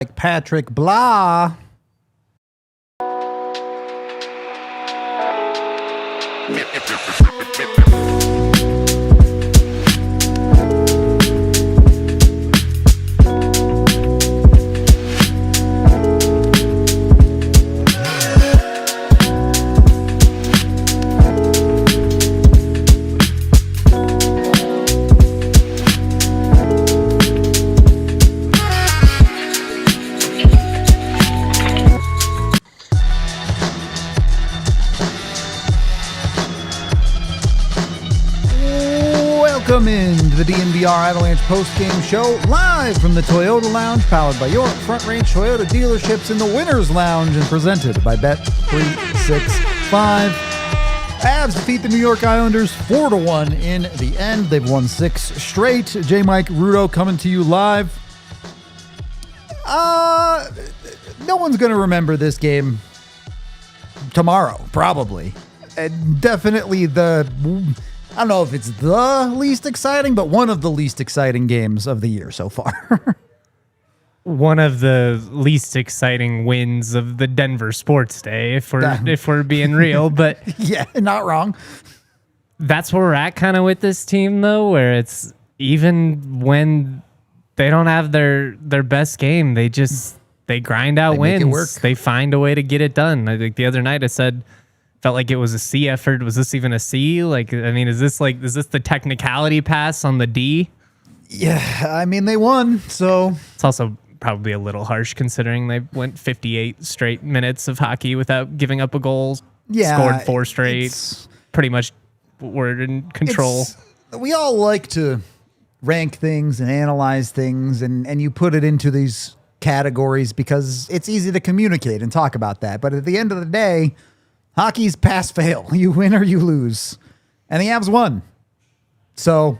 Like Patrick Blah. Welcome into the DNVR Avalanche postgame show, live from the Toyota Lounge, powered by your Front Range Toyota dealerships in the Winners Lounge, and presented by Bet365. Avs defeat the New York Islanders 4-1 in the end. They've won 6 straight. J. Mike Rudo coming to you live. No one's going to remember this game tomorrow, probably. Definitely I don't know if it's the least exciting, but one of the least exciting games of the year so far. One of the least exciting wins of the Denver sports day, if we're being real. But yeah, not wrong. That's where we're at kind of with this team, though, where it's even when they don't have their best game, they grind out wins. They find a way to get it done. I think the other night I said, felt like it was a C effort. Was this even a C? Like, I mean, is this the technicality pass on the D? Yeah, I mean, they won, so. It's also probably a little harsh considering they went 58 straight minutes of hockey without giving up a goal. Yeah. Scored 4 straight. Pretty much were in control. We all like to rank things and analyze things, and you put it into these categories because it's easy to communicate and talk about that. But at the end of the day, hockey's pass-fail. You win or you lose. And the Avs won. So,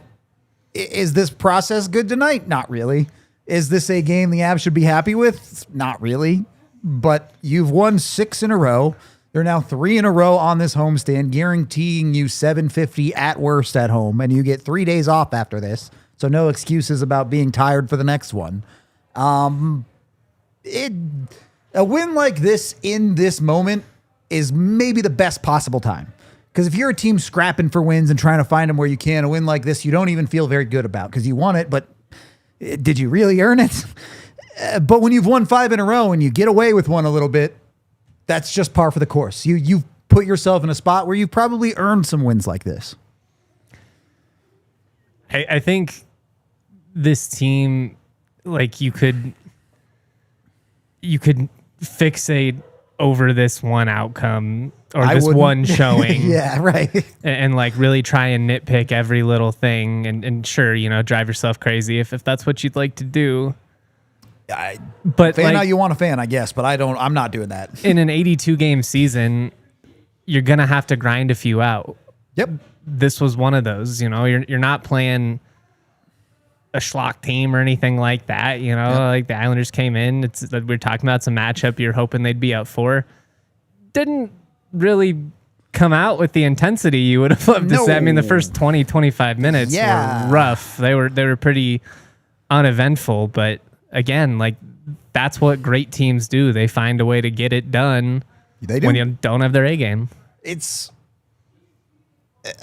is this process good tonight? Not really. Is this a game the Avs should be happy with? Not really. But you've won 6 in a row. They're now 3 in a row on this homestand, guaranteeing you $750 at worst at home. And you get 3 days off after this. So no excuses about being tired for the next one. A win like this in this moment is maybe the best possible time. Because if you're a team scrapping for wins and trying to find them where you can, a win like this, you don't even feel very good about because you won it, but did you really earn it? But when you've won 5 in a row and you get away with one a little bit, that's just par for the course. You've put yourself in a spot where you've probably earned some wins like this. I think this team, like you could fixate over this one outcome or this one showing. Yeah, right. And like really try and nitpick every little thing and sure, drive yourself crazy if that's what you'd like to do. But fan how you want to fan, I guess, but I'm not doing that. In an 82 game season, you're going to have to grind a few out. Yep. This was one of those, you're not playing a schlock team or anything like that, Yep. Like the Islanders came in, we're talking about some matchup you're hoping they'd be up for. Didn't really come out with the intensity you would have loved to see. I mean, the first 20, 25 minutes were rough. They were pretty uneventful, but again, like that's what great teams do. They find a way to get it done when you don't have their A game.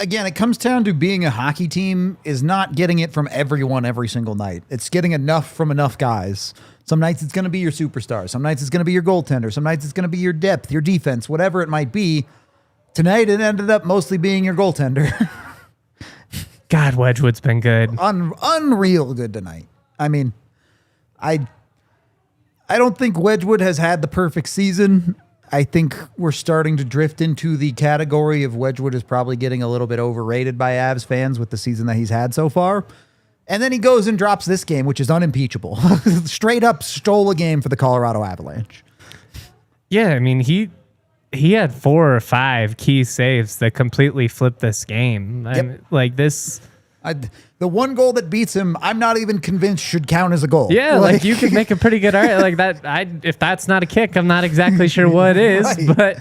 Again, it comes down to being a hockey team is not getting it from everyone every single night. It's getting enough from enough guys. Some nights it's going to be your superstar. Some nights it's going to be your goaltender. Some nights it's going to be your depth, your defense, whatever it might be. Tonight it ended up mostly being your goaltender. God, Wedgewood's been good. Unreal good tonight. I mean, I don't think Wedgewood has had the perfect season. I think we're starting to drift into the category of Wedgewood is probably getting a little bit overrated by Avs fans with the season that he's had so far. And then he goes and drops this game, which is unimpeachable. Straight up stole a game for the Colorado Avalanche. Yeah, I mean, he had 4 or 5 key saves that completely flipped this game. Yep. I mean, like this... The one goal that beats him, I'm not even convinced should count as a goal. Yeah, like you could make a pretty good argument like that. If that's not a kick, I'm not exactly sure what is. Right. But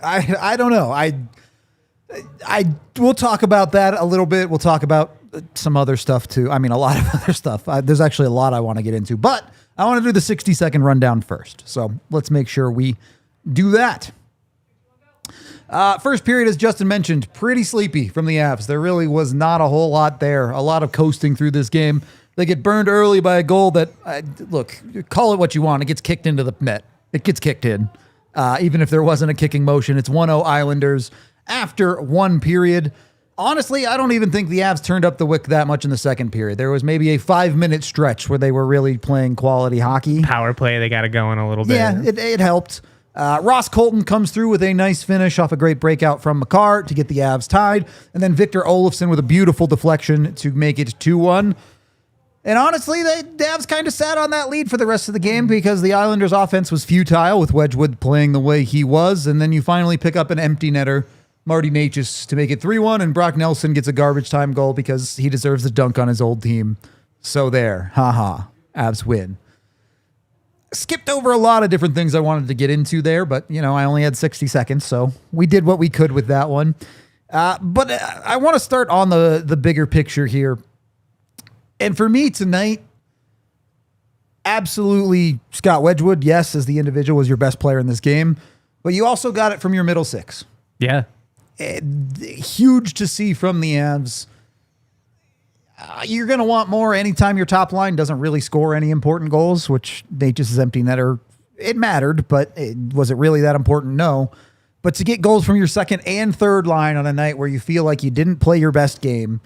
I don't know. We'll talk about that a little bit. We'll talk about some other stuff too. I mean, a lot of other stuff. There's actually a lot I want to get into, but I want to do the 60-second rundown first. So let's make sure we do that. First period, as Justin mentioned, pretty sleepy from the Avs. There really was not a whole lot there. A lot of coasting through this game. They get burned early by a goal that, look, call it what you want. It gets kicked into the net. It gets kicked in. Even if there wasn't a kicking motion, it's 1-0 Islanders after one period. Honestly, I don't even think the Avs turned up the wick that much in the second period. There was maybe a 5-minute stretch where they were really playing quality hockey. Power play, they got it going a little bit. Yeah, it helped. Ross Colton comes through with a nice finish off a great breakout from Makar to get the Avs tied. And then Victor Olofsson with a beautiful deflection to make it 2-1. And honestly, the Avs kind of sat on that lead for the rest of the game because the Islanders' offense was futile with Wedgewood playing the way he was. And then you finally pick up an empty netter, Marty Necas, to make it 3-1. And Brock Nelson gets a garbage time goal because he deserves a dunk on his old team. So there, haha, Avs win. Skipped over a lot of different things I wanted to get into there, but, I only had 60 seconds, so we did what we could with that one. But I want to start on the bigger picture here. And for me tonight, absolutely Scott Wedgewood, yes, as the individual, was your best player in this game, but you also got it from your middle six. Yeah. Huge to see from the Avs. You're going to want more anytime your top line doesn't really score any important goals, which Necas' empty netter, it mattered, but was it really that important? No. But to get goals from your second and third line on a night where you feel like you didn't play your best game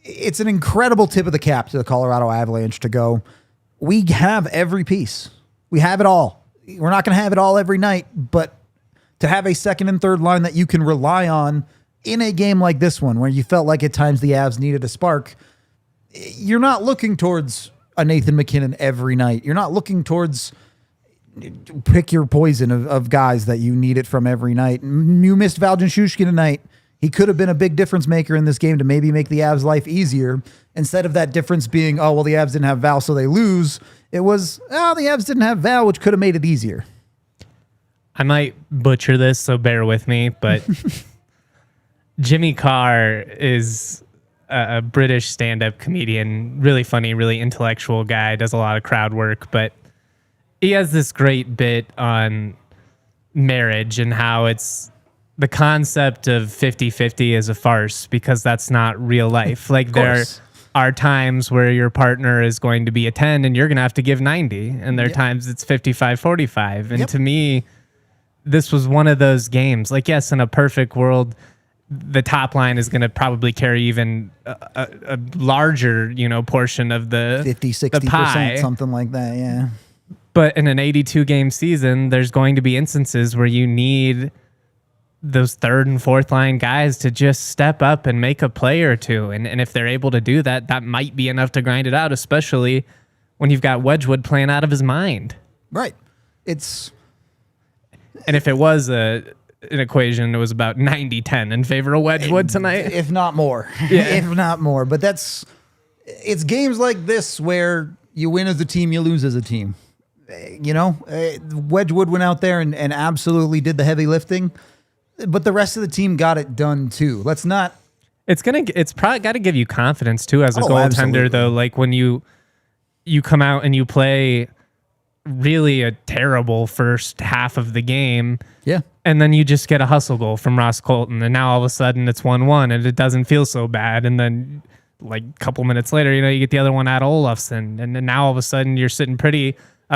it's an incredible tip of the cap to the Colorado Avalanche to go, we have every piece. We have it all. We're not going to have it all every night, but to have a second and third line that you can rely on in a game like this one, where you felt like at times the Avs needed a spark, you're not looking towards a Nathan MacKinnon every night. You're not looking towards pick your poison of guys that you need it from every night. You missed Valjan Shushkin tonight. He could have been a big difference maker in this game to maybe make the Avs' life easier. Instead of that difference being, oh, well, the Avs didn't have Val, so they lose. It was, oh, the Avs didn't have Val, which could have made it easier. I might butcher this, so bear with me, but Jimmy Carr is a British stand-up comedian, really funny, really intellectual guy, does a lot of crowd work, but he has this great bit on marriage and how it's the concept of 50-50 is a farce because that's not real life. Like there are times where your partner is going to be a 10 and you're going to have to give 90. And there are times it's 55-45. And to me, this was one of those games. Like, yes, in a perfect world, the top line is going to probably carry even a larger, portion of the 50-60%, something like that. Yeah. But in an 82 game season, there's going to be instances where you need those third and fourth line guys to just step up and make a play or two. And if they're able to do that, that might be enough to grind it out, especially when you've got Wedgewood playing out of his mind. Right. And if it was an equation, it was about 90-10 in favor of Wedgewood tonight. If not more. Yeah. If not more. But it's games like this where you win as a team, you lose as a team. Wedgewood went out there and absolutely did the heavy lifting. But the rest of the team got it done too. It's probably got to give you confidence too as a goaltender, absolutely. Though. Like when you come out and you play really a terrible first half of the game, and then you just get a hustle goal from Ross Colton, and now all of a sudden it's 1-1, and it doesn't feel so bad. And then like a couple minutes later, you get the other one out of Olofsson, and then now all of a sudden you're sitting pretty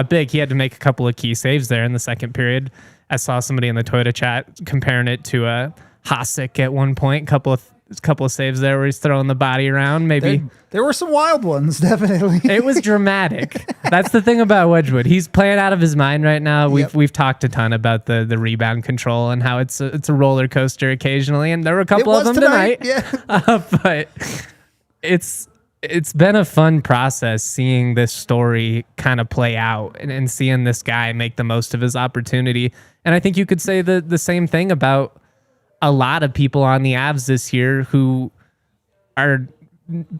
big. He had to make a couple of key saves there in the second period. I saw somebody in the Toyota chat comparing it to a Hasek at one point. Couple of saves there where he's throwing the body around. Maybe there were some wild ones, definitely. It was dramatic. That's the thing about Wedgewood. He's playing out of his mind right now. We've talked a ton about the rebound control and how it's a roller coaster occasionally, and there were a couple of them tonight. Yeah. But it's been a fun process seeing this story kind of play out and seeing this guy make the most of his opportunity. And I think you could say the same thing about a lot of people on the Avs this year who are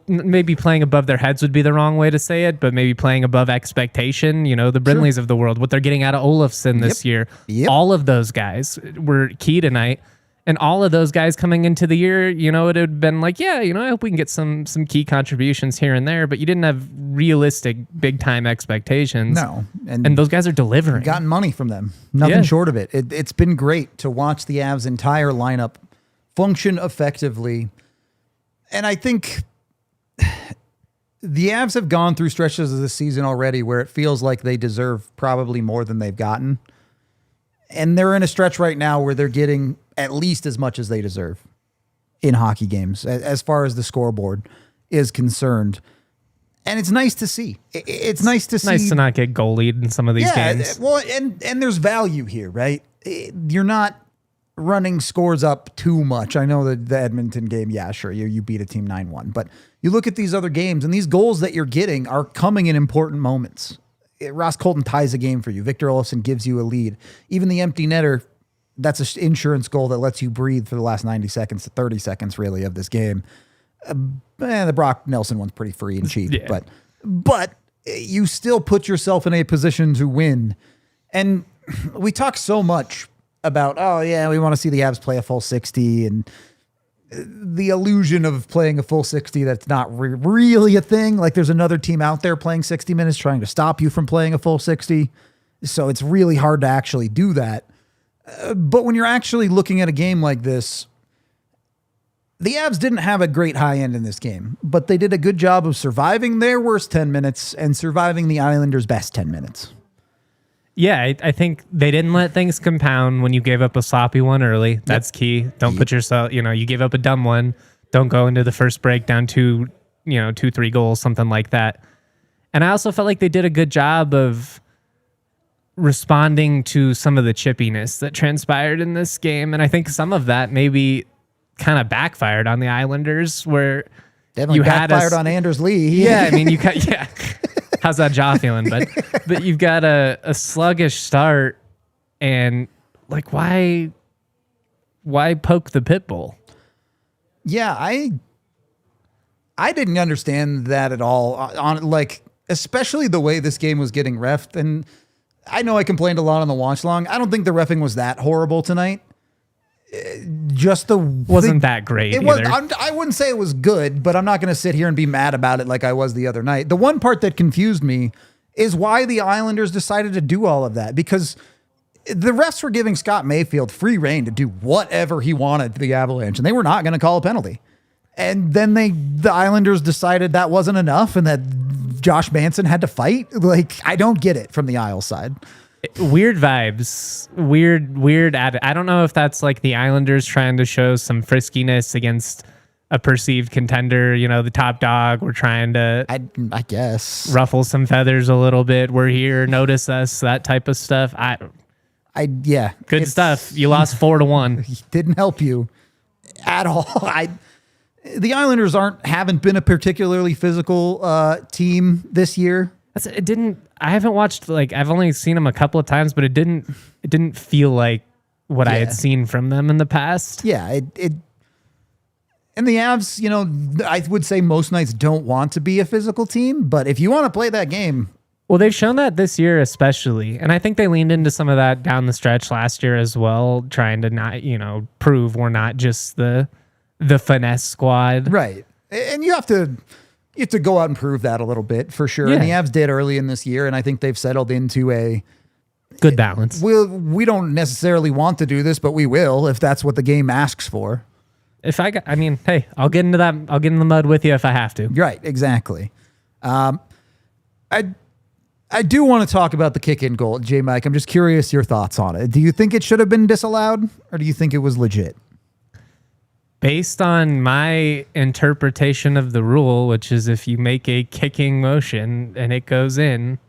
maybe playing above their heads would be the wrong way to say it, but maybe playing above expectation. The Brindleys of the world, what they're getting out of Olofsson this year. All of those guys were key tonight. And all of those guys coming into the year, it would have been like, yeah, I hope we can get some key contributions here and there, but you didn't have realistic big time expectations. No. And those guys are delivering. Gotten money from them. Nothing short of it. It's been great to watch the Avs' entire lineup function effectively. And I think the Avs have gone through stretches of the season already where it feels like they deserve probably more than they've gotten. And they're in a stretch right now where they're getting at least as much as they deserve in hockey games, as far as the scoreboard is concerned. And it's nice to see. It's nice to see. Nice to not get goalied in some of these games. Well, and there's value here, right? You're not running scores up too much. I know that the Edmonton game, yeah, sure, you beat a team 9-1. But you look at these other games, and these goals that you're getting are coming in important moments. Ross Colton ties a game for you. Victor Olofsson gives you a lead. Even the empty netter, that's an insurance goal that lets you breathe for the last 90 seconds to 30 seconds, really, of this game. The Brock Nelson one's pretty free and cheap, but you still put yourself in a position to win. And we talk so much about, we want to see the Avs play a full 60 and the illusion of playing a full 60 that's not really a thing. Like there's another team out there playing 60 minutes trying to stop you from playing a full 60. So it's really hard to actually do that. But when you're actually looking at a game like this, the Avs didn't have a great high end in this game, but they did a good job of surviving their worst 10 minutes and surviving the Islanders' best 10 minutes. Yeah, I think they didn't let things compound when you gave up a sloppy one early. That's key. Don't put yourself, you gave up a dumb one. Don't go into the first break down 2, 3 goals, something like that. And I also felt like they did a good job of responding to some of the chippiness that transpired in this game. And I think some of that maybe kind of backfired on the Islanders where definitely you backfired on Anders Lee. Yeah, I mean, how's that jaw feeling? But you've got a sluggish start, and like why poke the pit bull? Yeah, I didn't understand that at all. Especially the way this game was getting reffed. And I know I complained a lot on the watch long. I don't think the reffing was that horrible tonight. Wasn't that great either. I wouldn't say it was good, but I'm not going to sit here and be mad about it like I was the other night. The one part that confused me is why the Islanders decided to do all of that, because the refs were giving Scott Mayfield free reign to do whatever he wanted to the Avalanche, and they were not going to call a penalty. And then the Islanders decided that wasn't enough and that Josh Manson had to fight. Like, I don't get it from the Isle side. Weird vibes, weird. I don't know if that's like the Islanders trying to show some friskiness against a perceived contender, the top dog. We're trying to, I guess, ruffle some feathers a little bit. We're here, notice us, that type of stuff. Good stuff. You lost 4-1. Didn't help you at all. The Islanders haven't been a particularly physical team this year. I haven't watched, I've only seen them a couple of times, but it didn't feel like what I had seen from them in the past. Yeah. And the Avs, I would say most nights don't want to be a physical team, but if you want to play that game. Well, they've shown that this year especially. And I think they leaned into some of that down the stretch last year as well, trying to not, prove we're not just the finesse squad. Right. And you have to go out and prove that a little bit for sure. Yeah. And the Avs did early in this year, and I think they've settled into a good balance. We don't necessarily want to do this, but we will if that's what the game asks for. Hey, I'll get into that. I'll get in the mud with you if I have to. Right, exactly. I do want to talk about the kick-in goal, J. Mike. I'm just curious your thoughts on it. Do you think it should have been disallowed, or do you think it was legit? Based on my interpretation of the rule, which is if you make a kicking motion and it goes in,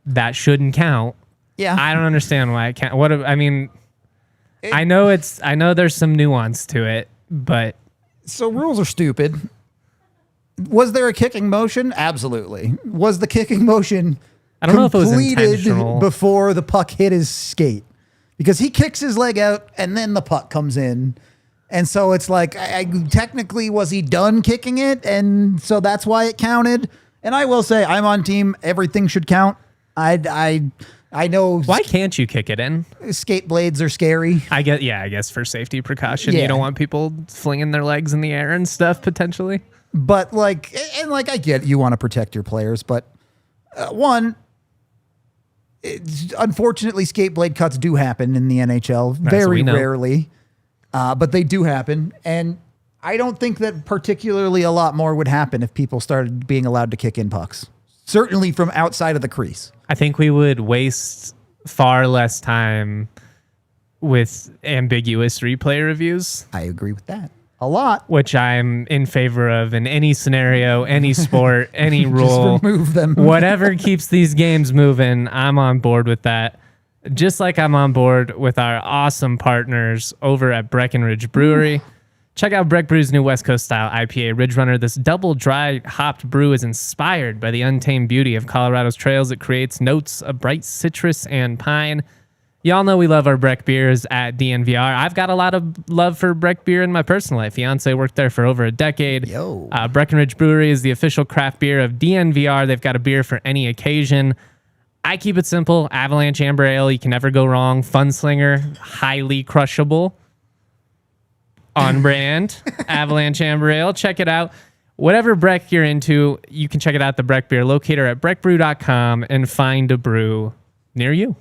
that shouldn't count. Yeah. I don't understand why it can't. I know there's some nuance to it, but. So rules are stupid. Was there a kicking motion? Absolutely. Was the kicking motion I don't know if it was intentional before the puck hit his skate? Because he kicks his leg out and then the puck comes in. And so it's like, technically, was he done kicking it? And so that's why it counted. And I will say, I'm on team, everything should count. I know. Why can't you kick it in? Skate blades are scary. I guess for safety precaution, you don't want people flinging their legs in the air and stuff potentially. But like I get you want to protect your players, but unfortunately, skate blade cuts do happen in the NHL very rarely, but they do happen, and I don't think that particularly a lot more would happen if people started being allowed to kick in pucks. Certainly from outside of the crease. I think we would waste far less time with ambiguous replay reviews. I agree with that. A lot. Which I'm in favor of in any scenario, any sport, any rule. Just remove them. Whatever keeps these games moving, I'm on board with that. Just like I'm on board with our awesome partners over at Breckenridge Brewery. Check out Breck Brew's new West Coast style IPA, Ridge Runner. This double dry hopped brew is inspired by the untamed beauty of Colorado's trails. It creates notes of bright citrus and pine. Y'all know we love our Breck beers at DNVR. I've got a lot of love for Breck beer in my personal life. Fiance worked there for over a decade. Breckenridge Brewery is the official craft beer of DNVR. They've got a beer for any occasion. I keep it simple. Avalanche Amber Ale, you can never go wrong. Funslinger, highly crushable. On brand, Avalanche Amber Ale. Check it out. Whatever Breck you're into, you can check it out, the Breck Beer Locator at breckbrew.com and find a brew near you.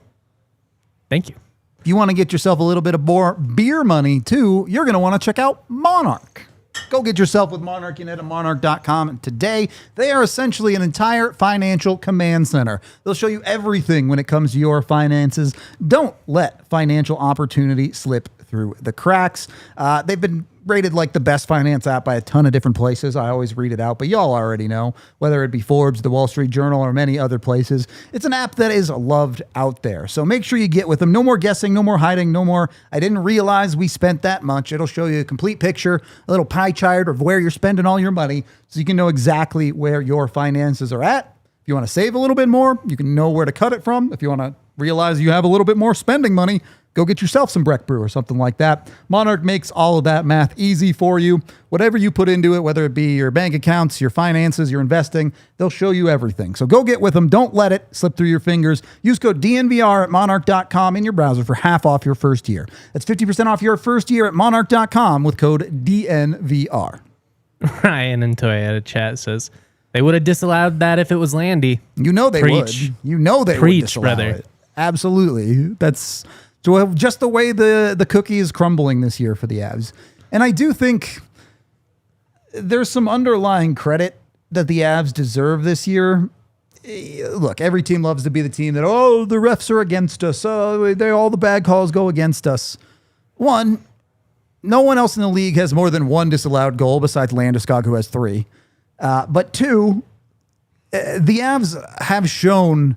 Thank you. If you want to get yourself a little bit of more beer money, too, you're going to want to check out Monarch. Go get yourself with Monarch Unit at monarch.com today. They are essentially an entire financial command center. They'll show you everything when it comes to your finances. Don't let financial opportunity slip through the cracks. They've been rated like the best finance app by a ton of different places. I always read it out, but y'all already know, whether it be Forbes, the Wall Street Journal, or many other places. It's an app that is loved out there. So make sure you get with them. No more guessing, no more hiding, no more, I didn't realize we spent that much. It'll show you a complete picture, a little pie chart of where you're spending all your money so you can know exactly where your finances are at. If you want to save a little bit more, you can know where to cut it from. If you want to realize you have a little bit more spending money, go get yourself some Breck Brew or something like that. Monarch makes all of that math easy for you. Whatever you put into it, whether it be your bank accounts, your finances, your investing, they'll show you everything. So go get with them. Don't let it slip through your fingers. Use code DNVR at monarch.com in your browser for half off your first year. That's 50% off your first year at monarch.com with code DNVR. Ryan in Toyota chat says, they would have disallowed that if it was Landy. You know they would. You know they would disallow it. Absolutely. That's just the way the cookie is crumbling this year for the Avs. And I do think there's some underlying credit that the Avs deserve this year. Look, every team loves to be the team that, the refs are against us. All the bad calls go against us. One, no one else in the league has more than one disallowed goal besides Landeskog, who has 3. But 2, the Avs have shown,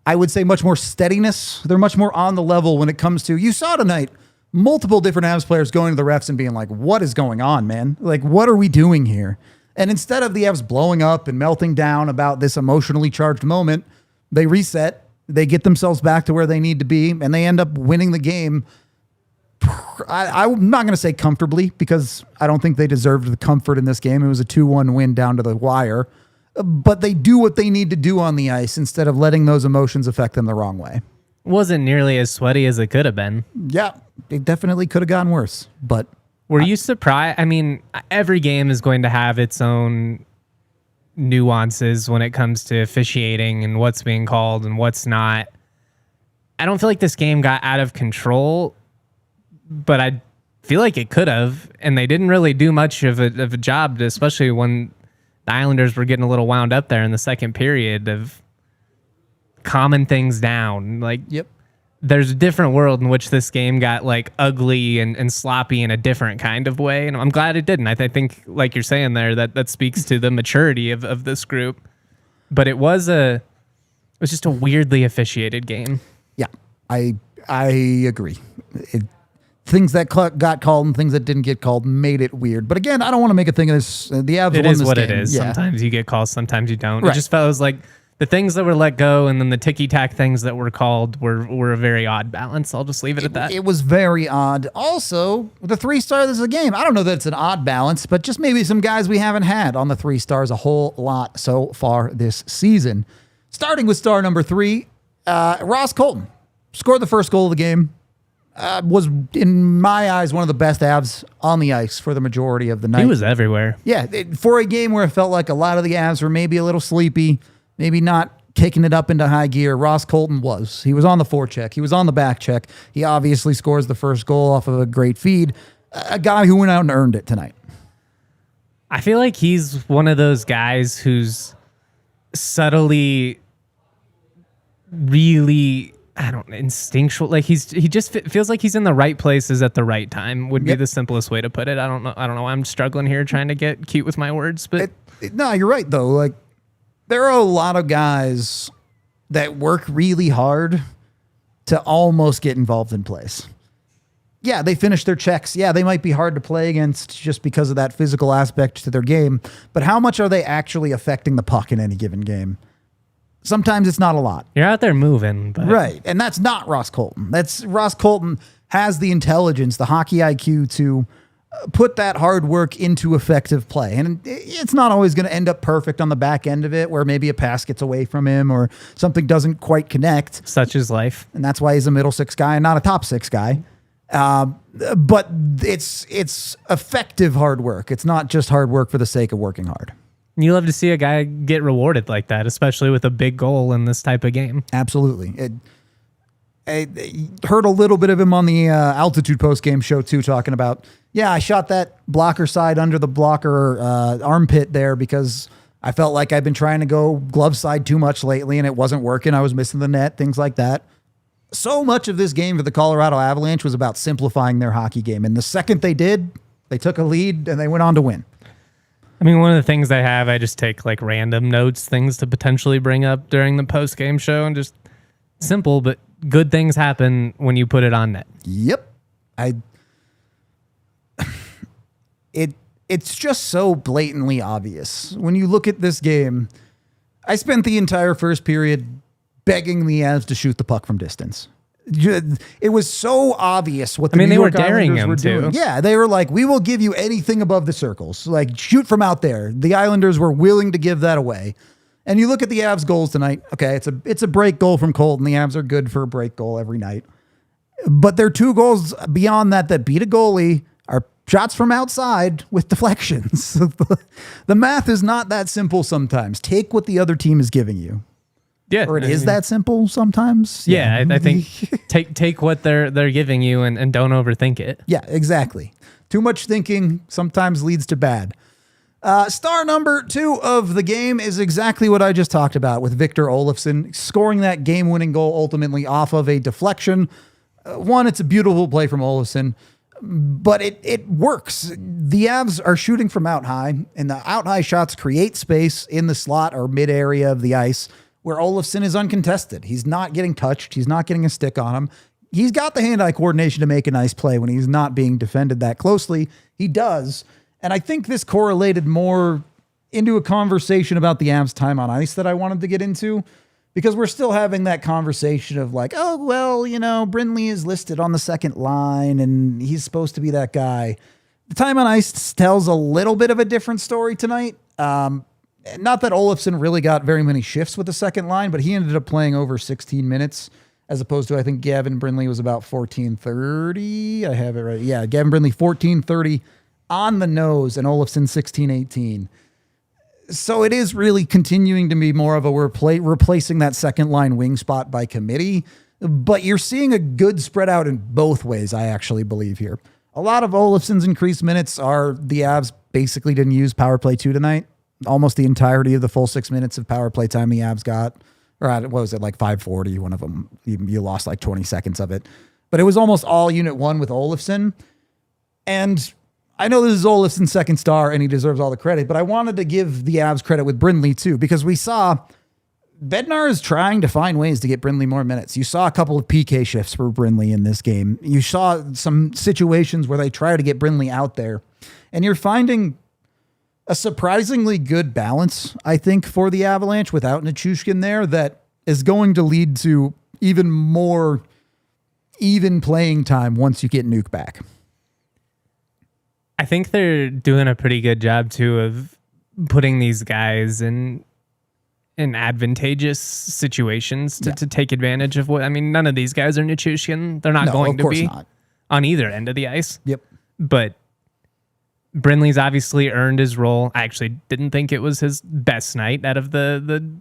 I would say, much more steadiness. They're much more on the level when it comes to, you saw tonight, multiple different Avs players going to the refs and being like, what is going on, man? Like, what are we doing here? And instead of the Avs blowing up and melting down about this emotionally charged moment, they reset, they get themselves back to where they need to be, and they end up winning the game. I'm not going to say comfortably, because I don't think they deserved the comfort in this game. It was a 2-1 win down to the wire. But they do what they need to do on the ice instead of letting those emotions affect them the wrong way. Wasn't nearly as sweaty as it could have been. Yeah, it definitely could have gone worse. But were you surprised? I mean, every game is going to have its own nuances when it comes to officiating and what's being called and what's not. I don't feel like this game got out of control, but I feel like it could have, and they didn't really do much of a job, especially when the Islanders were getting a little wound up there in the second period, of calming things down. Like, there's a different world in which this game got like ugly and sloppy in a different kind of way, and I'm glad it didn't. I think, like you're saying there, that speaks to the maturity of this group. But it was just a weirdly officiated game. Yeah, I agree. Things that got called and things that didn't get called made it weird. But again, I don't want to make a thing of this. The Avs won this game. It is what it is. Yeah. Sometimes you get calls, sometimes you don't. Right. It just felt like the things that were let go and then the ticky-tack things that were called were a very odd balance. I'll just leave it at that. It was very odd. Also, the 3-stars of the game. I don't know that it's an odd balance, but just maybe some guys we haven't had on the 3 stars a whole lot so far this season. Starting with star number 3, Ross Colton scored the first goal of the game. Was, in my eyes, one of the best Avs on the ice for the majority of the night. He was everywhere. Yeah, for a game where it felt like a lot of the Avs were maybe a little sleepy, maybe not kicking it up into high gear, Ross Colton was. He was on the forecheck. He was on the back check. He obviously scores the first goal off of a great feed. A guy who went out and earned it tonight. I feel like he's one of those guys who's subtly really, I don't know, instinctual. Like he just feels like he's in the right places at the right time would be the simplest way to put it. I don't know. I'm struggling here trying to get cute with my words, but no, you're right though. Like there are a lot of guys that work really hard to almost get involved in plays. Yeah, they finish their checks. Yeah, they might be hard to play against just because of that physical aspect to their game. But how much are they actually affecting the puck in any given game? Sometimes it's not a lot. You're out there moving. But. Right. And that's not Ross Colton. Ross Colton has the intelligence, the hockey IQ to put that hard work into effective play. And it's not always going to end up perfect on the back end of it, where maybe a pass gets away from him or something doesn't quite connect. Such is life. And that's why he's a middle six guy and not a top six guy. But it's effective hard work. It's not just hard work for the sake of working hard. You love to see a guy get rewarded like that, especially with a big goal in this type of game. Absolutely. I heard a little bit of him on the Altitude post-game show too, talking about, I shot that blocker side under the blocker armpit there because I felt like I've been trying to go glove side too much lately and it wasn't working. I was missing the net, things like that. So much of this game for the Colorado Avalanche was about simplifying their hockey game. And the second they did, they took a lead and they went on to win. I mean, one of the things I have, I just take like random notes, things to potentially bring up during the post-game show, and just simple, but good things happen when you put it on net. Yep. It's just so blatantly obvious. When you look at this game, I spent the entire first period begging the Avs to shoot the puck from distance. It was so obvious what the New York Islanders were doing. Yeah, they were like, we will give you anything above the circles. Like, shoot from out there. The Islanders were willing to give that away. And you look at the Avs goals tonight. Okay, it's a break goal from Colton. The Avs are good for a break goal every night. But their 2 goals beyond that beat a goalie are shots from outside with deflections. The math is not that simple sometimes. Take what the other team is giving you. Yeah, or it is that simple sometimes. Yeah, I think take what they're giving you and don't overthink it. Yeah, exactly. Too much thinking sometimes leads to bad. Star number 2 of the game is exactly what I just talked about with Victor Olofsson scoring that game-winning goal ultimately off of a deflection. One, it's a beautiful play from Olofsson, but it works. The Avs are shooting from out high, and the out high shots create space in the slot or mid area of the ice, where Olofsson is uncontested. He's not getting touched. He's not getting a stick on him. He's got the hand-eye coordination to make a nice play when he's not being defended that closely. He does. And I think this correlated more into a conversation about the Avs' time on ice that I wanted to get into, because we're still having that conversation of like, oh, well, Brindley is listed on the second line and he's supposed to be that guy. The time on ice tells a little bit of a different story tonight. Not that Olofsson really got very many shifts with the second line, but he ended up playing over 16 minutes as opposed to, I think Gavin Brindley was about 14:30. I have it right. Yeah, Gavin Brindley 14:30 on the nose and Olofsson 16:18. So it is really continuing to be more of a replacing that second line wing spot by committee, but you're seeing a good spread out in both ways, I actually believe here. A lot of Olofsson's increased minutes are the Avs basically didn't use power play 2 tonight. Almost the entirety of the full 6 minutes of power play time the Avs got, or what was it, like 540, one of them, you lost like 20 seconds of it. But it was almost all unit 1 with Olofsson. And I know this is Olofsson's second star and he deserves all the credit, but I wanted to give the Avs credit with Brindley too, because we saw Bednar is trying to find ways to get Brindley more minutes. You saw a couple of PK shifts for Brindley in this game. You saw some situations where they try to get Brindley out there, and you're finding a surprisingly good balance, I think, for the Avalanche without Nichushkin there that is going to lead to even more even playing time once you get Nuke back. I think they're doing a pretty good job too of putting these guys in in advantageous situations to take advantage of what. I mean, none of these guys are Nichushkin. They're not going to be not. On either end of the ice. Yep. But Brindley's obviously earned his role. I actually didn't think it was his best night out of the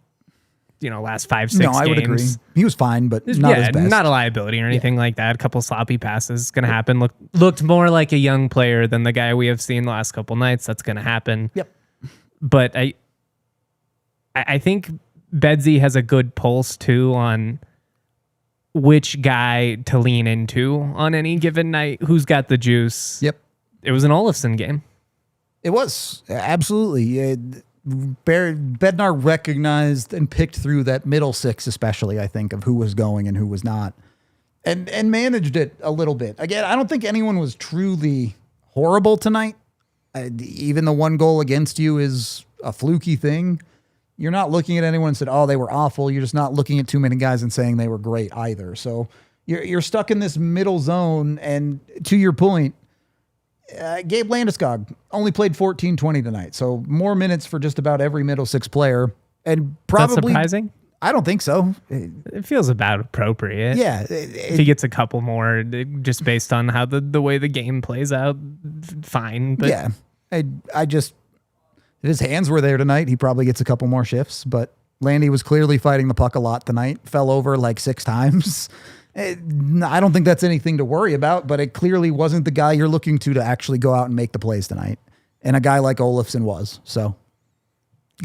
last 5-6 games. No, I would agree. He was fine, but not his best. Not a liability or anything like that. A couple sloppy passes going to happen. Looked more like a young player than the guy we have seen the last couple nights. That's going to happen. Yep. But I think Bedsy has a good pulse too on which guy to lean into on any given night. Who's got the juice? Yep. It was an Olofsson game. It was absolutely. Bednar recognized and picked through that middle six, especially I think, of who was going and who was not, and managed it a little bit. Again, I don't think anyone was truly horrible tonight. Even the one goal against you is a fluky thing. You're not looking at anyone and said, "Oh, they were awful." You're just not looking at too many guys and saying they were great either. So you're stuck in this middle zone. And to your point, Gabe Landeskog only played 14-20 tonight, so more minutes for just about every middle six player. And probably, is that surprising? I don't think so. It feels about appropriate. Yeah, if he gets a couple more, just based on how the way the game plays out, fine. But yeah, I just, if his hands were there tonight, he probably gets a couple more shifts. But Landy was clearly fighting the puck a lot tonight. Fell over like 6 times. I don't think that's anything to worry about, but it clearly wasn't the guy you're looking to actually go out and make the plays tonight. And a guy like Olofsson was. So,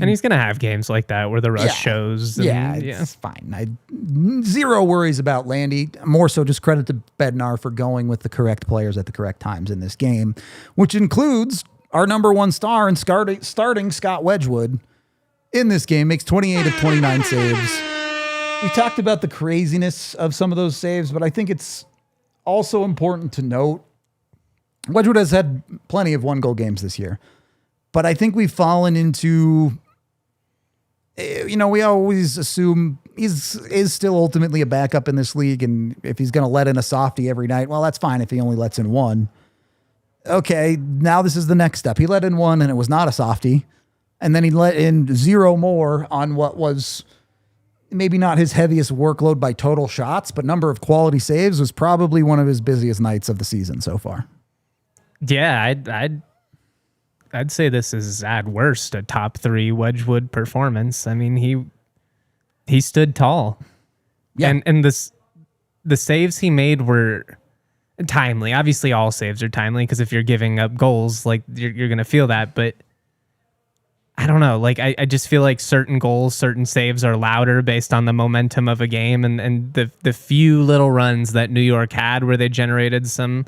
and he's going to have games like that where the rush shows. And, it's fine. Zero worries about Landy. More so just credit to Bednar for going with the correct players at the correct times in this game, which includes our number one star and starting Scott Wedgewood in this game. Makes 28 of 29 saves. We talked about the craziness of some of those saves, but I think it's also important to note Wedgewood has had plenty of one-goal games this year, but I think we've fallen into, we always assume is still ultimately a backup in this league, and if he's going to let in a softie every night, well, that's fine if he only lets in one. Okay, now this is the next step. He let in one, and it was not a softie, and then he let in 0 more on what was maybe not his heaviest workload by total shots, but number of quality saves was probably one of his busiest nights of the season so far. Yeah, I'd say this is at worst a top 3 Wedgewood performance. I mean, he stood tall. Yeah. And the saves he made were timely. Obviously all saves are timely because if you're giving up goals, like you're going to feel that, but I don't know. Like I just feel like certain goals, certain saves are louder based on the momentum of a game, and the few little runs that New York had where they generated some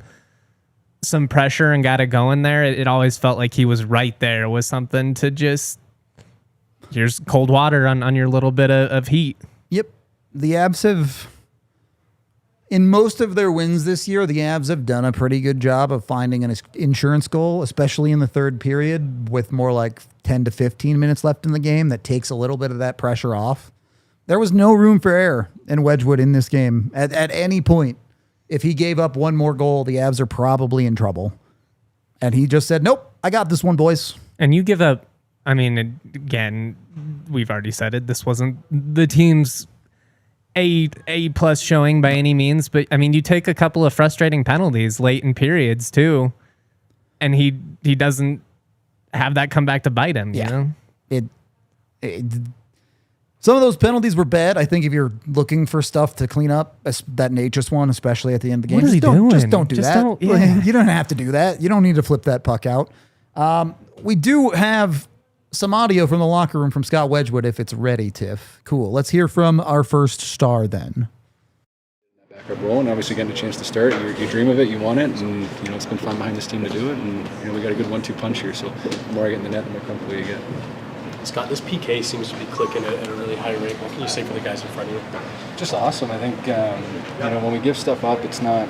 pressure and got it going there. It always felt like he was right there with something to just, here's cold water on your little bit of heat. Yep. The Avs have, in most of their wins this year, the Avs have done a pretty good job of finding an insurance goal, especially in the third period with more like 10 to 15 minutes left in the game. That takes a little bit of that pressure off. There was no room for error in Wedgewood in this game at any point. If he gave up one more goal, the Avs are probably in trouble. And he just said, nope, I got this one, boys. And you give up, I mean, again, we've already said it. This wasn't the team's A plus showing by any means, but I mean, you take a couple of frustrating penalties late in periods too, and he doesn't have that come back to bite him. Yeah. You know? Some of those penalties were bad. I think if you're looking for stuff to clean up, that Necas one, especially at the end of the game, what is he doing? Just don't do that. You don't have to do that. You don't need to flip that puck out. We do have some audio from the locker room from Scott Wedgewood if it's ready, Tiff. Cool. Let's hear from our first star then. Backup role, and obviously getting a chance to start. You dream of it, you want it, and it's been fun behind this team to do it. And we got a good 1-2 punch here, so the more I get in the net, the more comfortable you get. Scott, this PK seems to be clicking at a really high rate. What can you say for the guys in front of you? Just awesome. I think when we give stuff up, it's not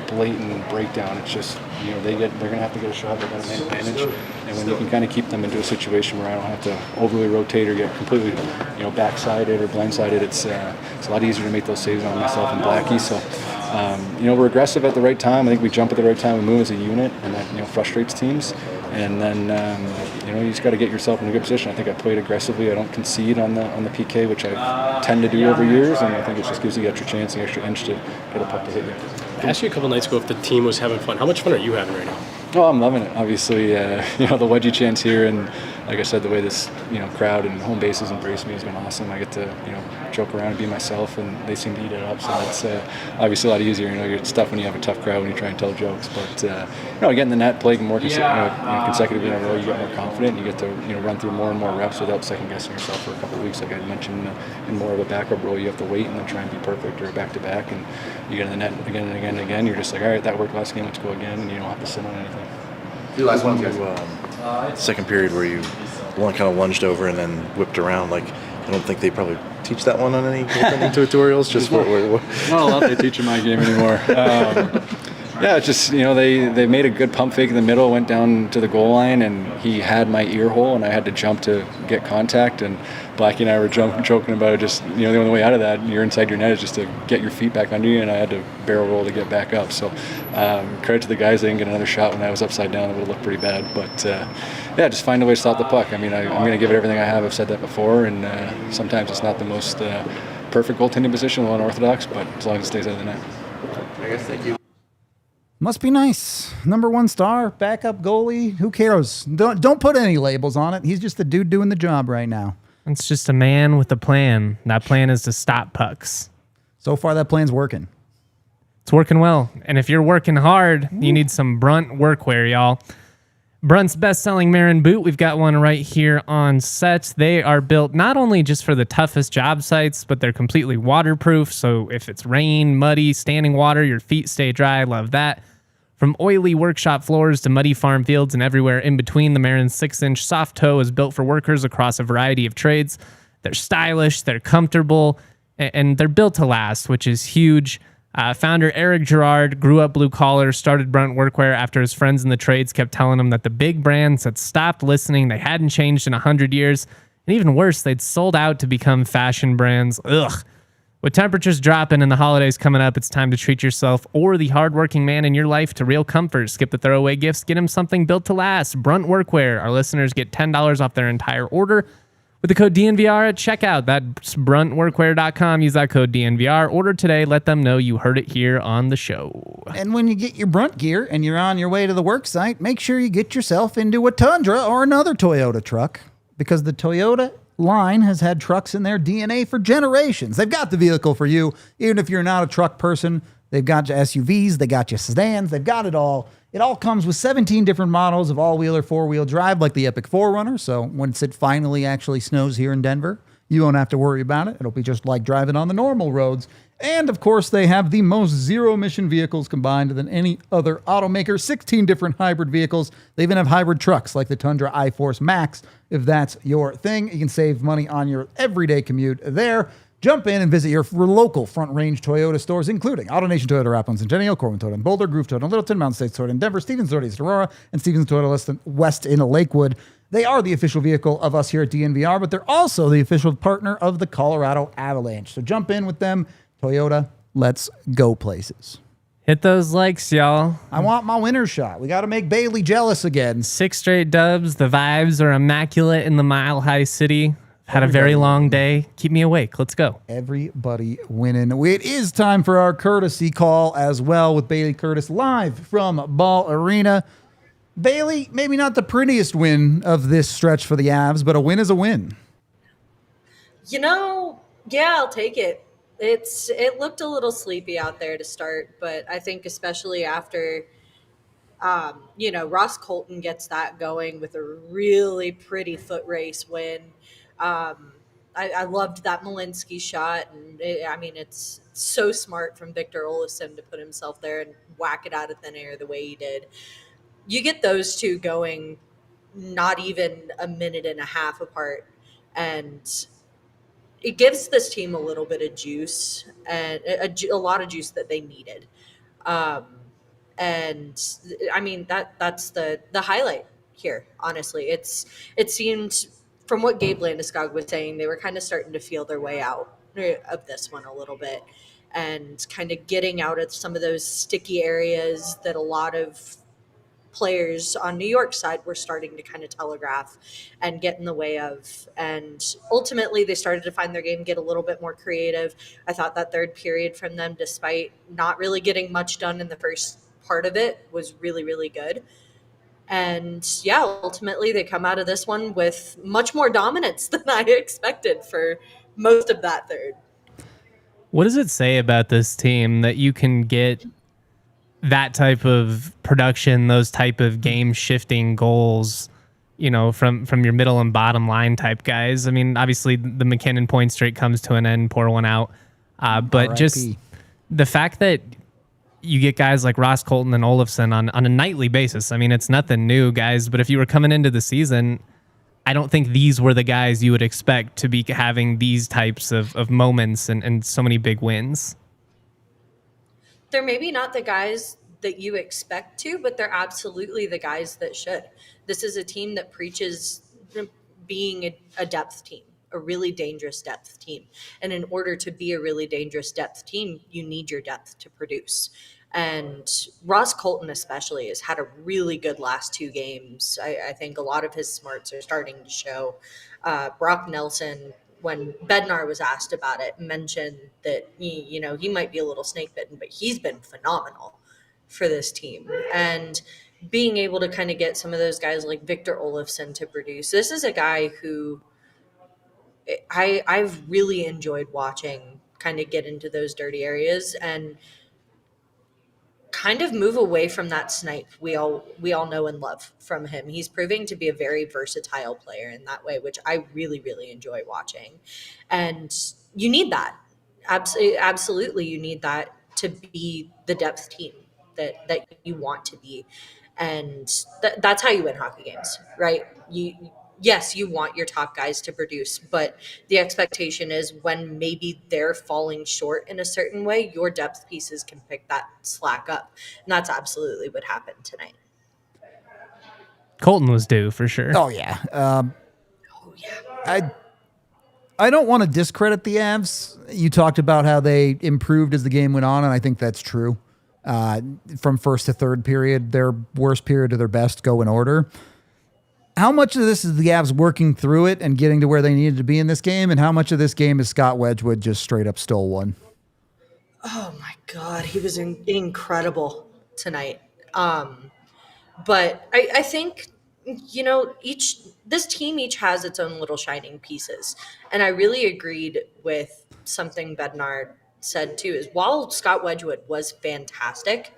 blatant breakdown. It's just they're gonna have to get a shot. They're gonna manage, and when you can kind of keep them into a situation where I don't have to overly rotate or get completely backsided or blindsided, it's a lot easier to make those saves on myself and Blackie. So we're aggressive at the right time. I think we jump at the right time. We move as a unit, and that frustrates teams. and then you just got to get yourself in a good position. I think I played aggressively. I don't concede on the PK, which I tend to do over years, and I think it just gives you the extra chance, the extra inch to get a puck to hit you. I asked you a couple nights ago if the team was having fun. How much fun are you having right now? Oh, I'm loving it. Obviously, the wedgie chants here, and like I said, the way this crowd and home bases embrace me has been awesome. I get to joke around and be myself, and they seem to eat it up. So that's obviously a lot easier. It's tough when you have a tough crowd when you try and tell jokes, but getting the net, playing more consecutively in a row, you get more confident. You get to run through more and more reps without second guessing yourself for a couple of weeks. Like I mentioned, in more of a backup role, you have to wait and then try and be perfect, or back to back, and you get in the net again and again and again. You're just like, all right, that worked last game, let's go again, and you don't have to sit on anything. Your last one, guys. Second period where you one kind of lunged over and then whipped around. Like, I don't think they probably teach that one on any tutorials. Just not a lot they teach in my game anymore. Just they made a good pump fake in the middle, went down to the goal line, and he had my ear hole, and I had to jump to get contact. And Blackie and I were joking about it. Just the only way out of that, you're inside your net, is just to get your feet back under you, and I had to barrel roll to get back up. So credit to the guys, they didn't get another shot when I was upside down. It would have looked pretty bad. But just find a way to stop the puck. I mean, I'm going to give it everything I have. I've said that before, and sometimes it's not the most perfect goaltending position, a little unorthodox, but as long as it stays out of the net. I guess, thank you. Must be nice. Number 1 star, backup goalie. Who cares? Don't put any labels on it. He's just the dude doing the job right now. It's just a man with a plan. That plan is to stop pucks. So far, that plan's working. It's working well. And if you're working hard, you need some Brunt workwear, y'all. Brunt's best-selling Marin boot. We've got one right here on set. They are built not only just for the toughest job sites, but they're completely waterproof. So if it's rain, muddy, standing water, your feet stay dry. Love that. From oily workshop floors to muddy farm fields and everywhere in between, the Marin 6-inch soft toe is built for workers across a variety of trades. They're stylish, they're comfortable, and they're built to last, which is huge. Founder Eric Gerard grew up blue collar, started Brunt Workwear after his friends in the trades kept telling him that the big brands had stopped listening, they hadn't changed in 100 years, and even worse, they'd sold out to become fashion brands. Ugh. With temperatures dropping and the holidays coming up, it's time to treat yourself or the hardworking man in your life to real comfort. Skip the throwaway gifts. Get him something built to last. Brunt Workwear. Our listeners get $10 off their entire order with the code DNVR at checkout. That's bruntworkwear.com. Use that code DNVR. Order today. Let them know you heard it here on the show. And when you get your Brunt gear and you're on your way to the work site, make sure you get yourself into a Tundra or another Toyota truck, because the Toyota line has had trucks in their DNA for generations. They've got the vehicle for you. Even if you're not a truck person, they've got your SUVs, they got your sedans, they've got it all. It all comes with 17 different models of all-wheel or four-wheel drive, like the Epic 4Runner. So once it finally actually snows here in Denver, you won't have to worry about it. It'll be just like driving on the normal roads. And of course, they have the most zero-emission vehicles combined than any other automaker. 16 different hybrid vehicles. They even have hybrid trucks like the Tundra iForce Max. If that's your thing, you can save money on your everyday commute there. Jump in and visit your local Front Range Toyota stores, including AutoNation Toyota, Rathbone, Centennial, Corwin Toyota in Boulder, Groove Toyota in Littleton, Mountain States Toyota in Denver, Stevens Toyota East Aurora, and Stevens Toyota West in Lakewood. They are the official vehicle of us here at DNVR, but they're also the official partner of the Colorado Avalanche. So jump in with them. Toyota, let's go places. Hit those likes, y'all. I want my winner shot. We got to make Bailey jealous again. 6 straight dubs. The vibes are immaculate in the Mile High City. Had a very long day. Keep me awake. Let's go. Everybody winning. It is time for our courtesy call as well with Bailey Curtis live from Ball Arena. Bailey, maybe not the prettiest win of this stretch for the Avs, but a win is a win. Yeah, I'll take it. It looked a little sleepy out there to start, but I think especially after, Ross Colton gets that going with a really pretty foot race win. I loved that Malinsky shot, and it's so smart from Victor Olofsson to put himself there and whack it out of thin air the way he did. You get those two going not even a minute and a half apart, and it gives this team a little bit of juice and a lot of juice that they needed. That's the highlight here. Honestly, it seemed from what Gabe Landeskog was saying, they were kind of starting to feel their way out of this one a little bit and kind of getting out of some of those sticky areas that a lot of players on New York's side were starting to kind of telegraph and get in the way of. And ultimately, they started to find their game, get a little bit more creative. I thought that third period from them, despite not really getting much done in the first part of it, was really, really good. And yeah, ultimately, they come out of this one with much more dominance than I expected for most of that third. What does it say about this team that you can get that type of production, those type of game shifting goals, you know, from your middle and bottom line type guys? I mean, obviously the McKinnon point streak comes to an end, pour one out. But RIP. just the fact that you get guys like Ross, Colton, and Olofsson on a nightly basis. I mean, it's nothing new, guys, but if you were coming into the season, I don't think these were the guys you would expect to be having these types of moments and so many big wins. They're maybe not the guys that you expect to, but they're absolutely the guys that should. This is a team that preaches being a depth team, a really dangerous depth team. And in order to be a really dangerous depth team, you need your depth to produce. And Ross Colton especially has had a really good last two games. I think a lot of his smarts are starting to show. Brock Nelson, when Bednar was asked about it, mentioned that he might be a little snake bitten, but he's been phenomenal for this team. And being able to kind of get some of those guys like Victor Olofsson to produce. This is a guy who I've really enjoyed watching kind of get into those dirty areas and kind of move away from that snipe we all know and love from him. He's proving to be a very versatile player in that way, which I really, really enjoy watching. And you need that. Absolutely, you need that to be the depth team that you want to be. And that's how you win hockey games, right? Yes, you want your top guys to produce, but the expectation is when maybe they're falling short in a certain way, your depth pieces can pick that slack up. And that's absolutely what happened tonight. Colton was due for sure. Oh, yeah. I don't want to discredit the Avs. You talked about how they improved as the game went on, and I think that's true. From first to third period, their worst period to their best go in order. How much of this is the Avs working through it and getting to where they needed to be in this game, and how much of this game is Scott Wedgewood just straight up stole one? Oh my God, he was incredible tonight. But I think, this team each has its own little shining pieces. And I really agreed with something Bednar said too, is while Scott Wedgewood was fantastic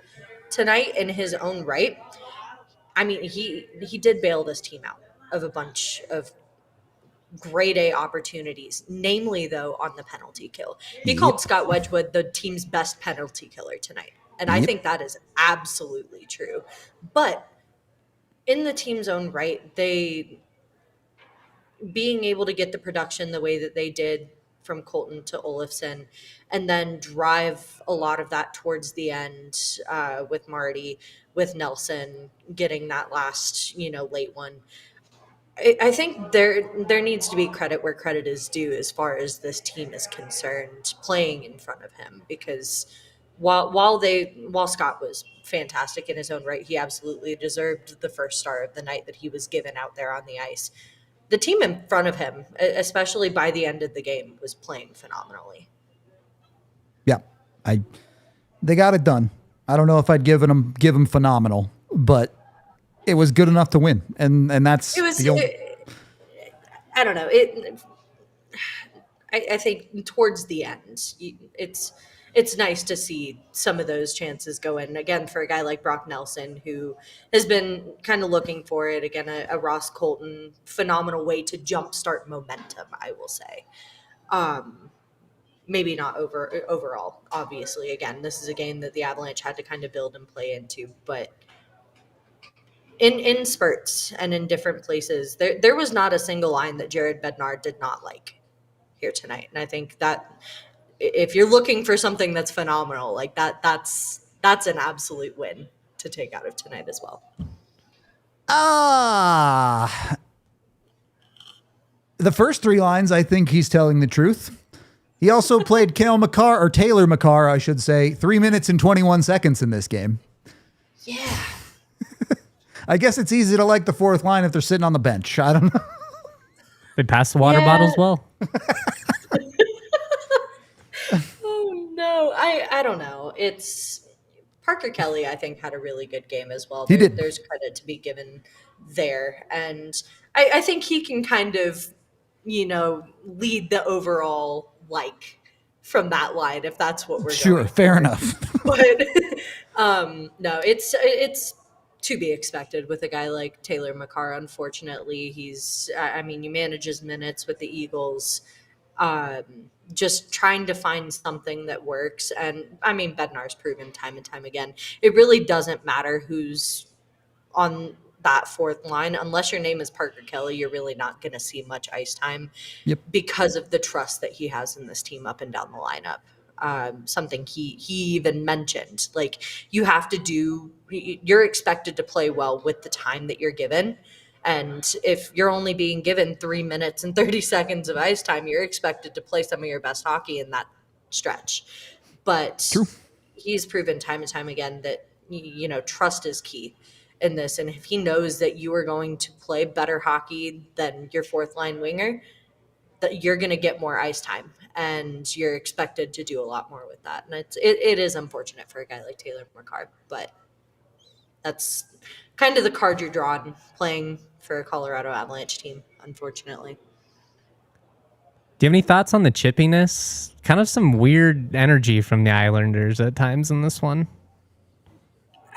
tonight in his own right, I mean, he did bail this team out of a bunch of grade A opportunities, namely, though, on the penalty kill. He called Scott Wedgewood the team's best penalty killer tonight. And I think that is absolutely true. But in the team's own right, they being able to get the production the way that they did from Colton to Olofsson, and then drive a lot of that towards the end with Marty, with Nelson getting that last, late one. I think there needs to be credit where credit is due as far as this team is concerned, playing in front of him, because while Scott was fantastic in his own right, he absolutely deserved the first star of the night that he was given out there on the ice. The team in front of him, especially by the end of the game, was playing phenomenally. Yeah, they got it done. I don't know if I'd give them phenomenal, but it was good enough to win, and that's I don't know. I think towards the end, it's nice to see some of those chances go in. Again, for a guy like Brock Nelson, who has been kind of looking for it. Again, a Ross Colton, phenomenal way to jumpstart momentum, I will say. Maybe not overall, obviously. Again, this is a game that the Avalanche had to kind of build and play into. But in spurts and in different places, there was not a single line that Jared Bednar did not like here tonight. And I think that if you're looking for something that's phenomenal, like that's an absolute win to take out of tonight as well. The first three lines, I think he's telling the truth. He also played Taylor McCarr, I should say, 3 minutes and 21 seconds in this game. Yeah. I guess it's easy to like the fourth line if they're sitting on the bench. I don't know. They pass the water bottles well. Oh no, I don't know. It's Parker Kelly. I think had a really good game as well. He did. There's credit to be given there, and I think he can kind of, lead the overall from that line if that's what we're Sure, going fair for. enough. But no, it's to be expected with a guy like Taylor McCarr. Unfortunately, he manages minutes with the Eagles. Just trying to find something that works. And Bednar's proven time and time again, it really doesn't matter who's on that fourth line. Unless your name is Parker Kelly, you're really not going to see much ice time because of the trust that he has in this team up and down the lineup. Something he even mentioned, you're expected to play well with the time that you're given. And if you're only being given 3 minutes and 30 seconds of ice time, you're expected to play some of your best hockey in that stretch. But he's proven time and time again that, trust is key in this. And if he knows that you are going to play better hockey than your fourth line winger, that you're going to get more ice time and you're expected to do a lot more with that. And it is unfortunate for a guy like Taylor McCarr, but that's kind of the card you're drawn playing for a Colorado Avalanche team, unfortunately. Do you have any thoughts on the chippiness? Kind of some weird energy from the Islanders at times in this one.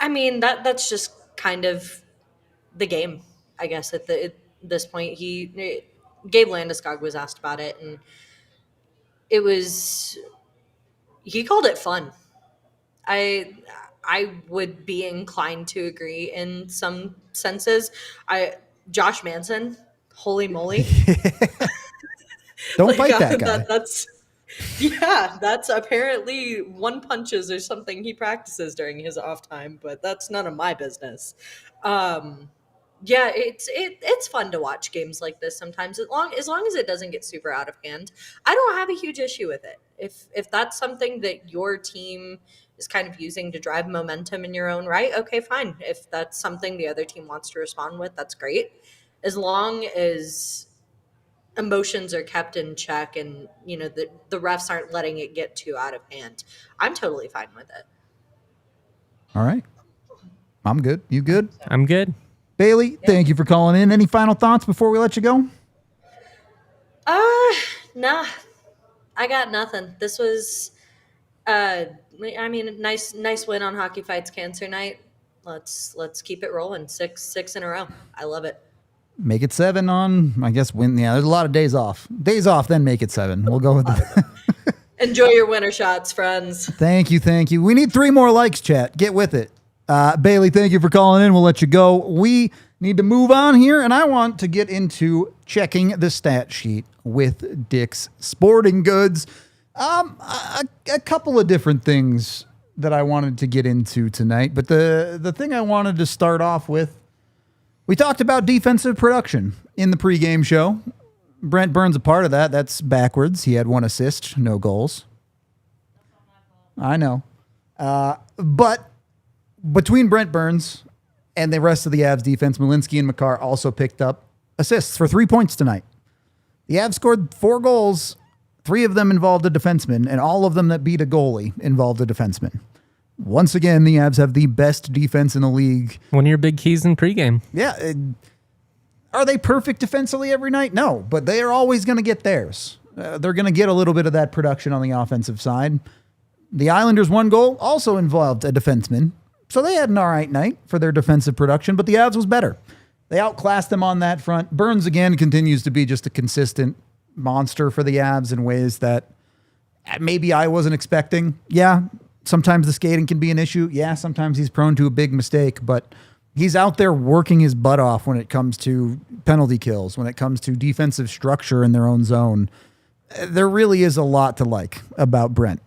That's just kind of the game, I guess. At this point, Gabe Landeskog was asked about it, and he called it fun. I would be inclined to agree in some senses. Josh Manson, holy moly. Don't fight that guy. That's apparently one punches or something he practices during his off time, but that's none of my business. It's fun to watch games like this sometimes, as long as it doesn't get super out of hand. I don't have a huge issue with it. If that's something that your team is kind of using to drive momentum in your own right, okay, fine. If that's something the other team wants to respond with, that's great. As long as emotions are kept in check and, the refs aren't letting it get too out of hand, I'm totally fine with it. All right. I'm good. You good? I'm good. Bailey, thank you for calling in. Any final thoughts before we let you go? Nah. I got nothing. This was nice win on Hockey Fights Cancer Night. Let's keep it rolling. Six in a row. I love it. Make it 7 on, I guess, win. Yeah, there's a lot of days off. Days off, then make it 7. We'll go with that. Enjoy your winter shots, friends. Thank you. We need 3 more likes, chat. Get with it. Bailey, thank you for calling in. We'll let you go. We need to move on here, and I want to get into checking the stat sheet with Dick's Sporting Goods. A couple of different things that I wanted to get into tonight, but the thing I wanted to start off with, we talked about defensive production in the pregame show. Brent Burns a part of that. That's backwards. He had 1 assist, no goals. I know. But between Brent Burns and the rest of the Avs defense, Malinsky and Makar also picked up assists for 3 points tonight. The Avs scored 4 goals. 3 of them involved a defenseman, and all of them that beat a goalie involved a defenseman. Once again, the Avs have the best defense in the league. One of your big keys in pregame. Yeah. Are they perfect defensively every night? No, but they are always going to get theirs. They're going to get a little bit of that production on the offensive side. The Islanders' 1 goal also involved a defenseman, so they had an all right night for their defensive production, but the Avs was better. They outclassed them on that front. Burns, again, continues to be just a consistent monster for the Avs in ways that maybe I wasn't expecting. Yeah, sometimes the skating can be an issue. Yeah, sometimes he's prone to a big mistake, but he's out there working his butt off when it comes to penalty kills, when it comes to defensive structure in their own zone. There really is a lot to like about Brent.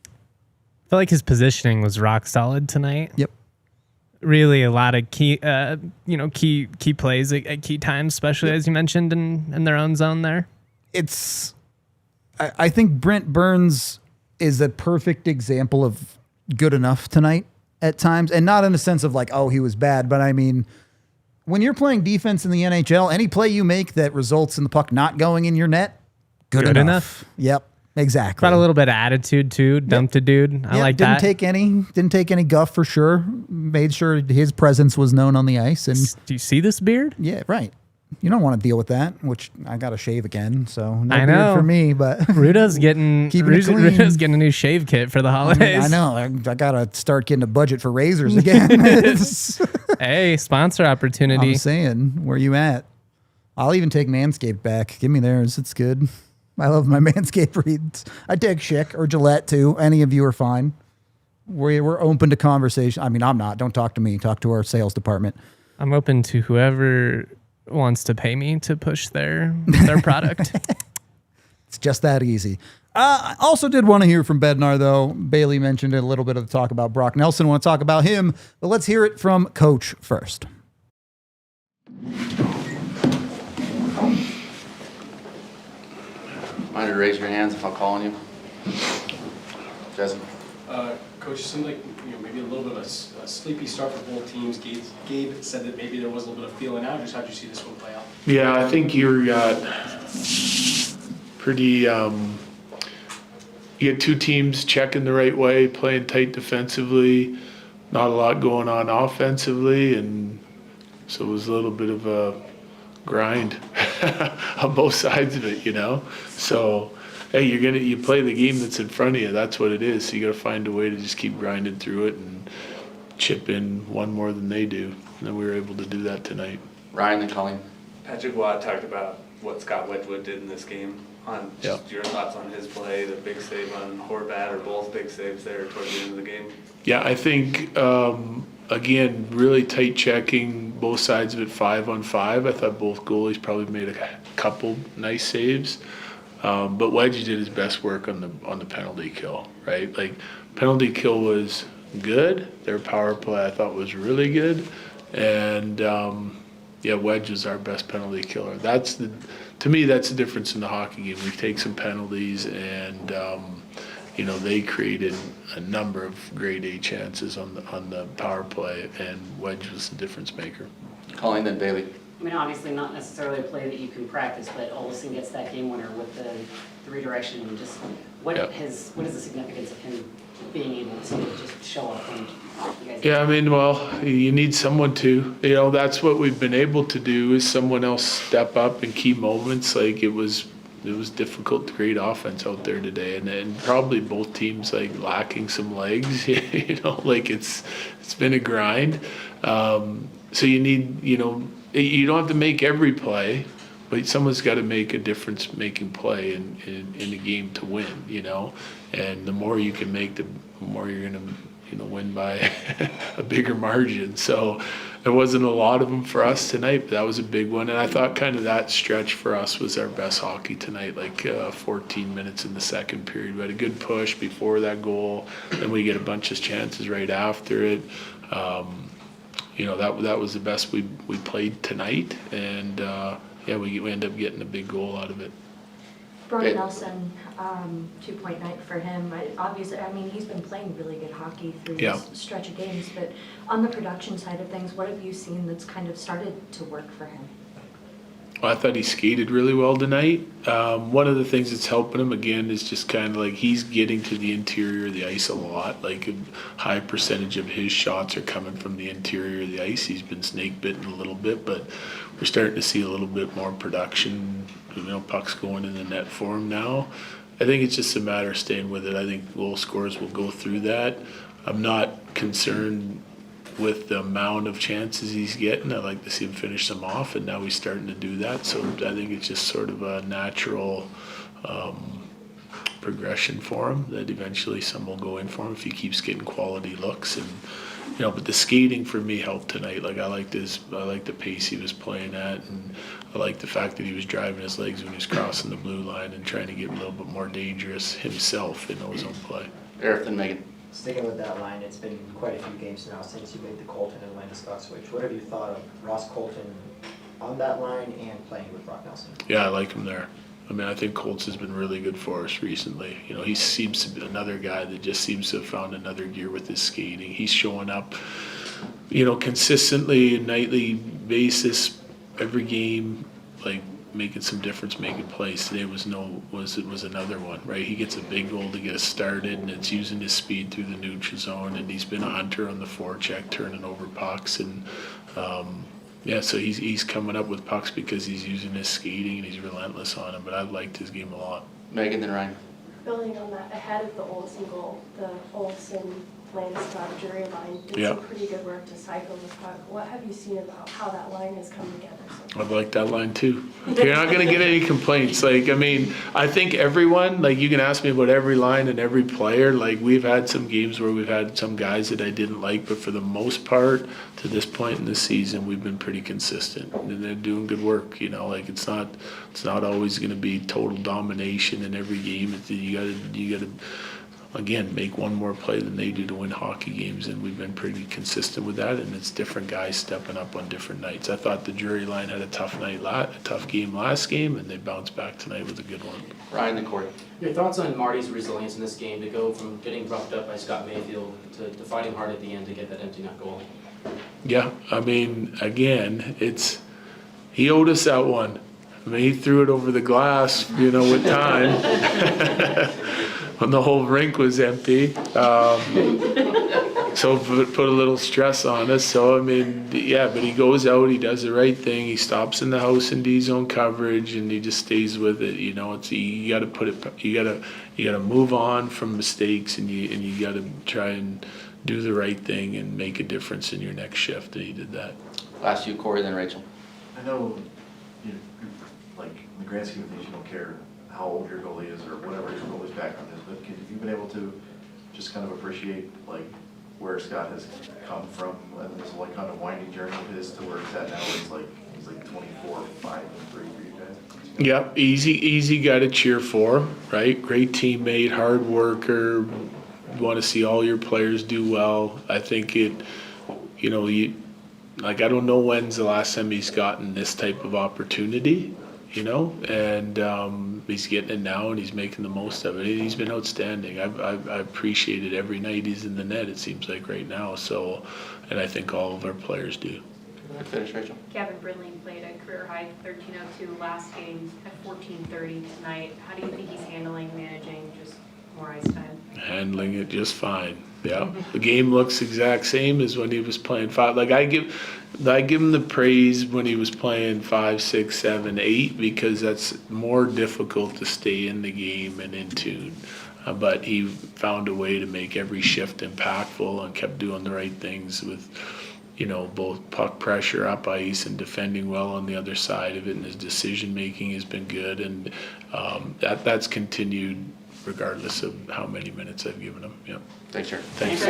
I feel like his positioning was rock solid tonight. Yep. Really a lot of key plays at key times, especially as you mentioned in their own zone there. I think Brent Burns is a perfect example of good enough tonight at times, and not in the sense of like, oh, he was bad, but I mean, when you're playing defense in the NHL, any play you make that results in the puck not going in your net, good enough. Yep, exactly. Brought a little bit of attitude too. Dumped a dude. I like that. Didn't take any guff for sure. Made sure his presence was known on the ice. And do you see this beard? yeah, right. You don't want to deal with that, which I got to shave again, so no I beard know. for me. But Ruda's getting Ruda's getting a new shave kit for the holidays. I know. I got to start getting a budget for razors again. Hey, sponsor opportunity. I'm saying, where you at? I'll even take Manscaped back. Give me theirs. It's good. I love my Manscaped reads. I dig Schick or Gillette too. Any of you are fine. We're open to conversation. I mean, I'm not. Don't talk to me. Talk to our sales department. I'm open to whoever wants to pay me to push their product. It's just that easy. I also did want to hear from Bednar, though. Bailey mentioned a little bit of the talk about Brock Nelson. I want to talk about him, but let's hear it from Coach first. Mind to raise your hands if I'm calling you. Jesse. Coach, it seemed like maybe a little bit of a sleepy start for both teams. Gabe said that maybe there was a little bit of feeling out. Just how'd you see this one play out? Yeah, I think you had two teams checking the right way, playing tight defensively, not a lot going on offensively, and so it was a little bit of a grind on both sides of it, So, hey, you play the game that's in front of you. That's what it is. So you got to find a way to just keep grinding through it and chip in one more than they do. And we were able to do that tonight. Ryan and Colleen. Patrick Watt talked about what Scott Wedgewood did in this game. On just your thoughts on his play, the big save on Horvat, or both big saves there towards the end of the game. Yeah, I think again, really tight checking, both sides of it 5-on-5. I thought both goalies probably made a couple nice saves. But Wedge did his best work on the penalty kill, right? Like, penalty kill was good. Their power play I thought was really good, and Wedge is our best penalty killer. To me that's the difference in the hockey game. We take some penalties, and they created a number of grade A chances on the power play, and Wedge was the difference maker. Colleen, then Bailey. I mean, obviously not necessarily a play that you can practice, but Olofsson gets that game winner with the redirection. And just what is the significance of him being able to just show up when you guys? Yeah, I mean, well, you need someone to. That's what we've been able to do, is someone else step up in key moments. Like, it was difficult to create offense out there today, and probably both teams lacking some legs. Like it's been a grind. So you need, you don't have to make every play, but someone's got to make a difference-making play in a game to win, And the more you can make, the more you're going to, win by a bigger margin. So there wasn't a lot of them for us tonight, but that was a big one. And I thought kind of that stretch for us was our best hockey tonight, 14 minutes in the second period. We had a good push before that goal, then we get a bunch of chances right after it. That was the best we played tonight, and we end up getting a big goal out of it. Brock Nelson, 2-point night for him. Obviously, he's been playing really good hockey through this stretch of games, but on the production side of things, what have you seen that's kind of started to work for him? Well, I thought he skated really well tonight. One of the things that's helping him, again, is just kind of he's getting to the interior of the ice a lot. A high percentage of his shots are coming from the interior of the ice. He's been snake bitten a little bit, but we're starting to see a little bit more production. Pucks going in the net for him now. I think it's just a matter of staying with it. I think goal scorers will go through that. I'm not concerned with the amount of chances he's getting. I like to see him finish them off, and now he's starting to do that. So I think it's just sort of a natural progression for him, that eventually some will go in for him if he keeps getting quality looks. And but the skating for me helped tonight. I liked the pace he was playing at, and I liked the fact that he was driving his legs when he was crossing the blue line and trying to get a little bit more dangerous himself in his own play. Eric and Megan. Sticking with that line, it's been quite a few games now since you made the Colton and Landeskog switch. What have you thought of Ross Colton on that line and playing with Brock Nelson? Yeah, I like him there. I think Colts has been really good for us recently. He seems to be another guy that just seems to have found another gear with his skating. He's showing up, consistently and nightly, basis, every game, like making some difference, making plays. Today was another one, right? He gets a big goal to get us started, and it's using his speed through the neutral zone, and he's been a hunter on the forecheck, turning over pucks, and so he's coming up with pucks because he's using his skating and he's relentless on him. But I've liked his game a lot. Megan, then Ryan. Building on that, ahead of the Olofsson goal, the Olofsson-Landeskog jury line did some pretty good work to cycle the puck. What have you seen about how that line has come together so far? I like that line too. You're not going to get any complaints. I think everyone, you can ask me about every line and every player. We've had some games where we've had some guys that I didn't like, but for the most part, to this point in the season, we've been pretty consistent. And they're doing good work. It's not always going to be total domination in every game. You got to again, make one more play than they do to win hockey games, and we've been pretty consistent with that, and it's different guys stepping up on different nights. I thought the jury line had a tough game last game, and they bounced back tonight with a good one. Ryan and Corey. Your thoughts on Marty's resilience in this game to go from getting roughed up by Scott Mayfield to fighting hard at the end to get that empty net goal? Yeah, again, he owed us that one. He threw it over the glass, with time. When the whole rink was empty. So put a little stress on us. So, but he goes out, he does the right thing, he stops in the house in D zone coverage, and he just stays with it. You gotta move on from mistakes, and you gotta try and do the right thing and make a difference in your next shift, and he did that. Last you, Corey, then Rachel. I know, in the grand scheme of things, you don't care how old your goalie is or whatever your goalie's background is, but have you been able to just kind of appreciate where Scott has come from and this kind of winding journey of his to where he's at now? He's 24, 5, and 3 for you guys. Yep, easy guy to cheer for, right? Great teammate, hard worker. You want to see all your players do well. I think I don't know when's the last time he's gotten this type of opportunity. And he's getting it now, and he's making the most of it. He's been outstanding. I appreciate it every night he's in the net, it seems like right now. So, and I think all of our players do. Finish, Rachel. Gavin Brindley played a career high 13:02 last game at 14:30 tonight. How do you think he's managing just more ice time? Handling it just fine. Yeah, the game looks exact same as when he was playing 5. I give him the praise when he was playing 5, 6, 7, 8 because that's more difficult to stay in the game and in tune. But he found a way to make every shift impactful and kept doing the right things with, both puck pressure up ice and defending well on the other side of it. And his decision making has been good, and that's continued regardless of how many minutes I've given him. Yep. Thanks, sir. Thanks.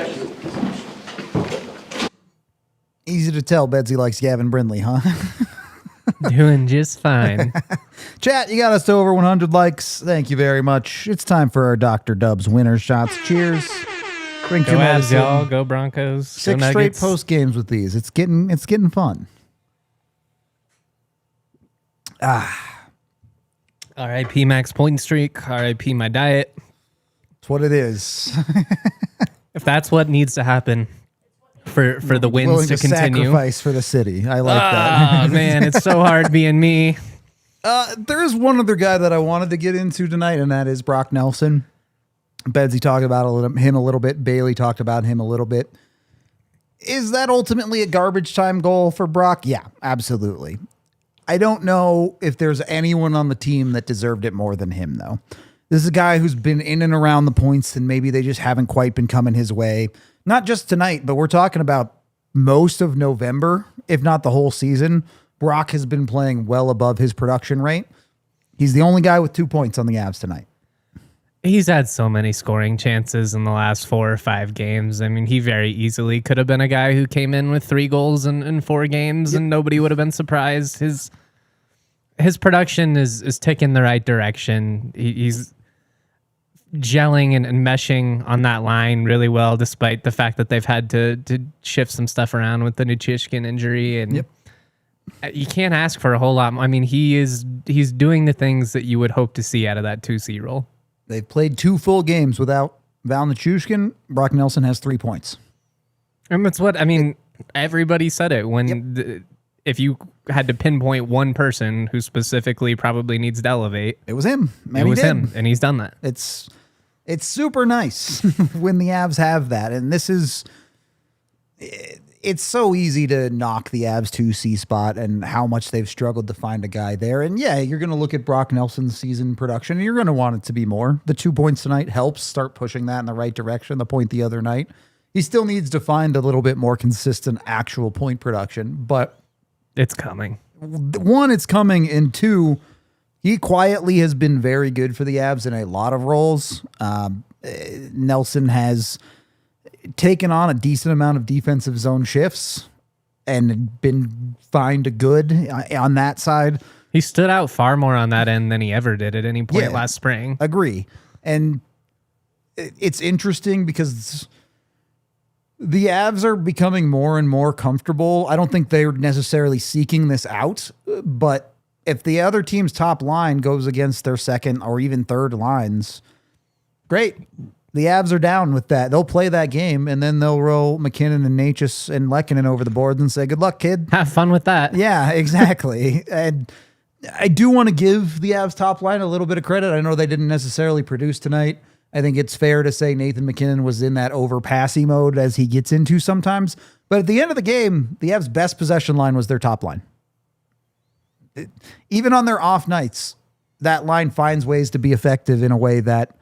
Easy to tell Bedsy likes Gavin Brindley, huh? Doing just fine. Chat, you got us to over 100 likes. Thank you very much. It's time for our Dr. Dubs winner shots. Cheers. Drink your Avs, medicine. y'all. Go Broncos. 6 go straight Nuggets. post games with these. It's getting fun. R.I.P. Max point streak. R.I.P. my diet. It's what it is. If that's what needs to happen for the wins Willing to continue. Sacrifice for the city. I like that. Oh, man, it's so hard being me. There is one other guy that I wanted to get into tonight, and that is Brock Nelson. Bedsy talked about him a little bit. Bailey talked about him a little bit. Is that ultimately a garbage time goal for Brock? Yeah, absolutely. I don't know if there's anyone on the team that deserved it more than him, though. This is a guy who's been in and around the points, and maybe they just haven't quite been coming his way. Not just tonight, but we're talking about most of November, if not the whole season. Brock has been playing well above his production rate. He's the only guy with 2 points on the Avs tonight. He's had so many scoring chances in the last 4 or 5 games. He very easily could have been a guy who came in with 3 goals in 4 games, and nobody would have been surprised. His production is ticking the right direction. He's gelling and meshing on that line really well, despite the fact that they've had to shift some stuff around with the Nuchishkin injury. And you can't ask for a whole lot. He's doing the things that you would hope to see out of that 2C role. They've played 2 full games without Val Nichushkin. Brock Nelson has 3 points. And that's what, everybody said it when if you had to pinpoint one person who specifically probably needs to elevate, it was him. It was him, and he's done that. It's super nice when the Avs have that. And this is, it's so easy to knock the Avs 2C spot and how much they've struggled to find a guy there. And yeah, you're going to look at Brock Nelson's season production and you're going to want it to be more. The 2 points tonight helps start pushing that in the right direction. The point the other night, he still needs to find a little bit more consistent actual point production, but it's coming. One, it's coming, and two, he quietly has been very good for the Avs in a lot of roles. Nelson has taken on a decent amount of defensive zone shifts and been fine to good on that side. He stood out far more on that end than he ever did at any point last spring. Agree. And it's interesting because the Avs are becoming more and more comfortable. I don't think they're necessarily seeking this out, but if the other team's top line goes against their second or even third lines, great. The Avs are down with that. They'll play that game, and then they'll roll McKinnon and Necas and Lehkonen over the boards and say, good luck, kid. Have fun with that. Yeah, exactly. And I do want to give the Avs top line a little bit of credit. I know they didn't necessarily produce tonight. I think it's fair to say Nathan McKinnon was in that over-passy mode as he gets into sometimes. But at the end of the game, the Avs' best possession line was their top line. Even on their off nights, that line finds ways to be effective in a way that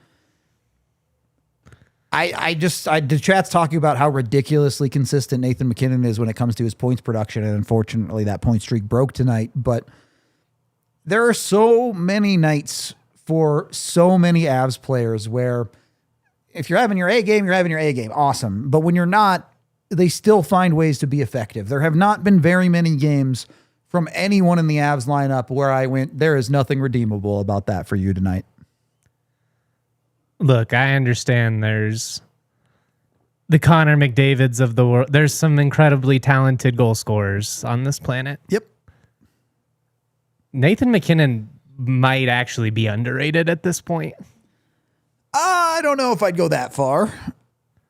the chat's talking about how ridiculously consistent Nathan McKinnon is when it comes to his points production. And unfortunately, that point streak broke tonight. But there are so many nights for so many Avs players where if you're having your A game, you're having your A game. Awesome. But when you're not, they still find ways to be effective. There have not been very many games from anyone in the Avs lineup where I went, there is nothing redeemable about that for you tonight. Look, I understand there's the Connor McDavids of the world. There's some incredibly talented goal scorers on this planet. Yep. Nathan McKinnon might actually be underrated at this point. I don't know if I'd go that far.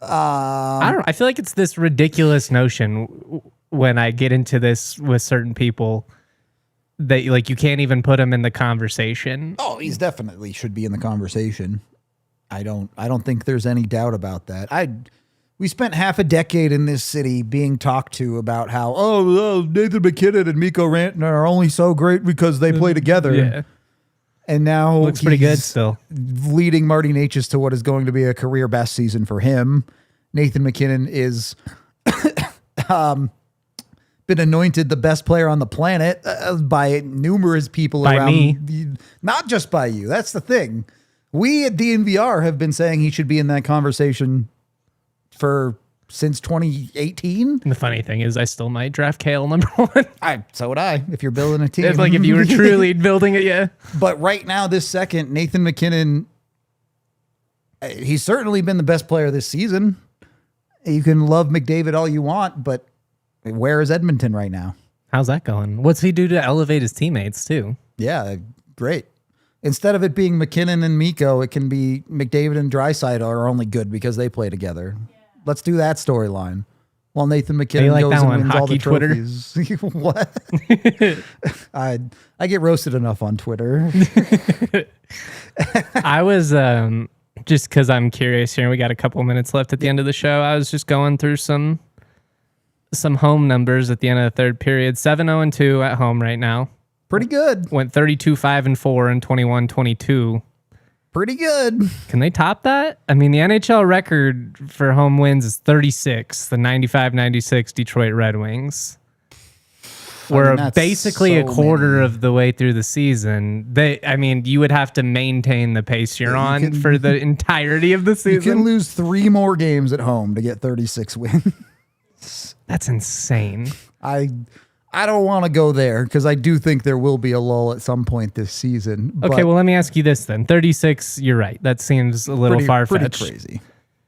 I feel like it's this ridiculous notion when I get into this with certain people that like you can't even put him in the conversation. Oh, he's definitely should be in the conversation. I don't think there's any doubt about that. We spent half a decade in this city being talked to about how, Nathan McKinnon and Mikko Rantanen are only so great because they play together. Yeah. And now looks pretty good still. Leading Marty Necas to what is going to be a career best season for him. Nathan McKinnon is been anointed the best player on the planet by numerous people by around me. Not just by you. That's the thing. We at DNVR have been saying he should be in that conversation since 2018. And the funny thing is I still might draft Kale number one. So would I, if you're building a team. It's like if you were truly building it, yeah. But right now, this second, Nathan McKinnon, he's certainly been the best player this season. You can love McDavid all you want, but where is Edmonton right now? How's that going? What's he do to elevate his teammates too? Yeah, great. Instead of it being McKinnon and Mikko, it can be McDavid and Draisaitl are only good because they play together. Yeah. Let's do that storyline. While Nathan McKinnon goes and wins all the trophies. What? I get roasted enough on Twitter. I was just because I'm curious here. We got a couple minutes left at the end of the show. I was just going through some home numbers at the end of the third period. 7-0-2 at home right now. Pretty good. Went 32-5-4 and 21-22. Pretty good. Can they top that? I mean, the NHL record for home wins is 36. The 95-96 Detroit Red Wings. We're basically a quarter of the way through the season. You would have to maintain the pace you're on for the entirety of the season. You can lose 3 more games at home to get 36 wins. That's insane. I don't want to go there because I do think there will be a lull at some point this season. Okay, well, let me ask you this then. 36, you're right. That seems a little far-fetched. Pretty crazy.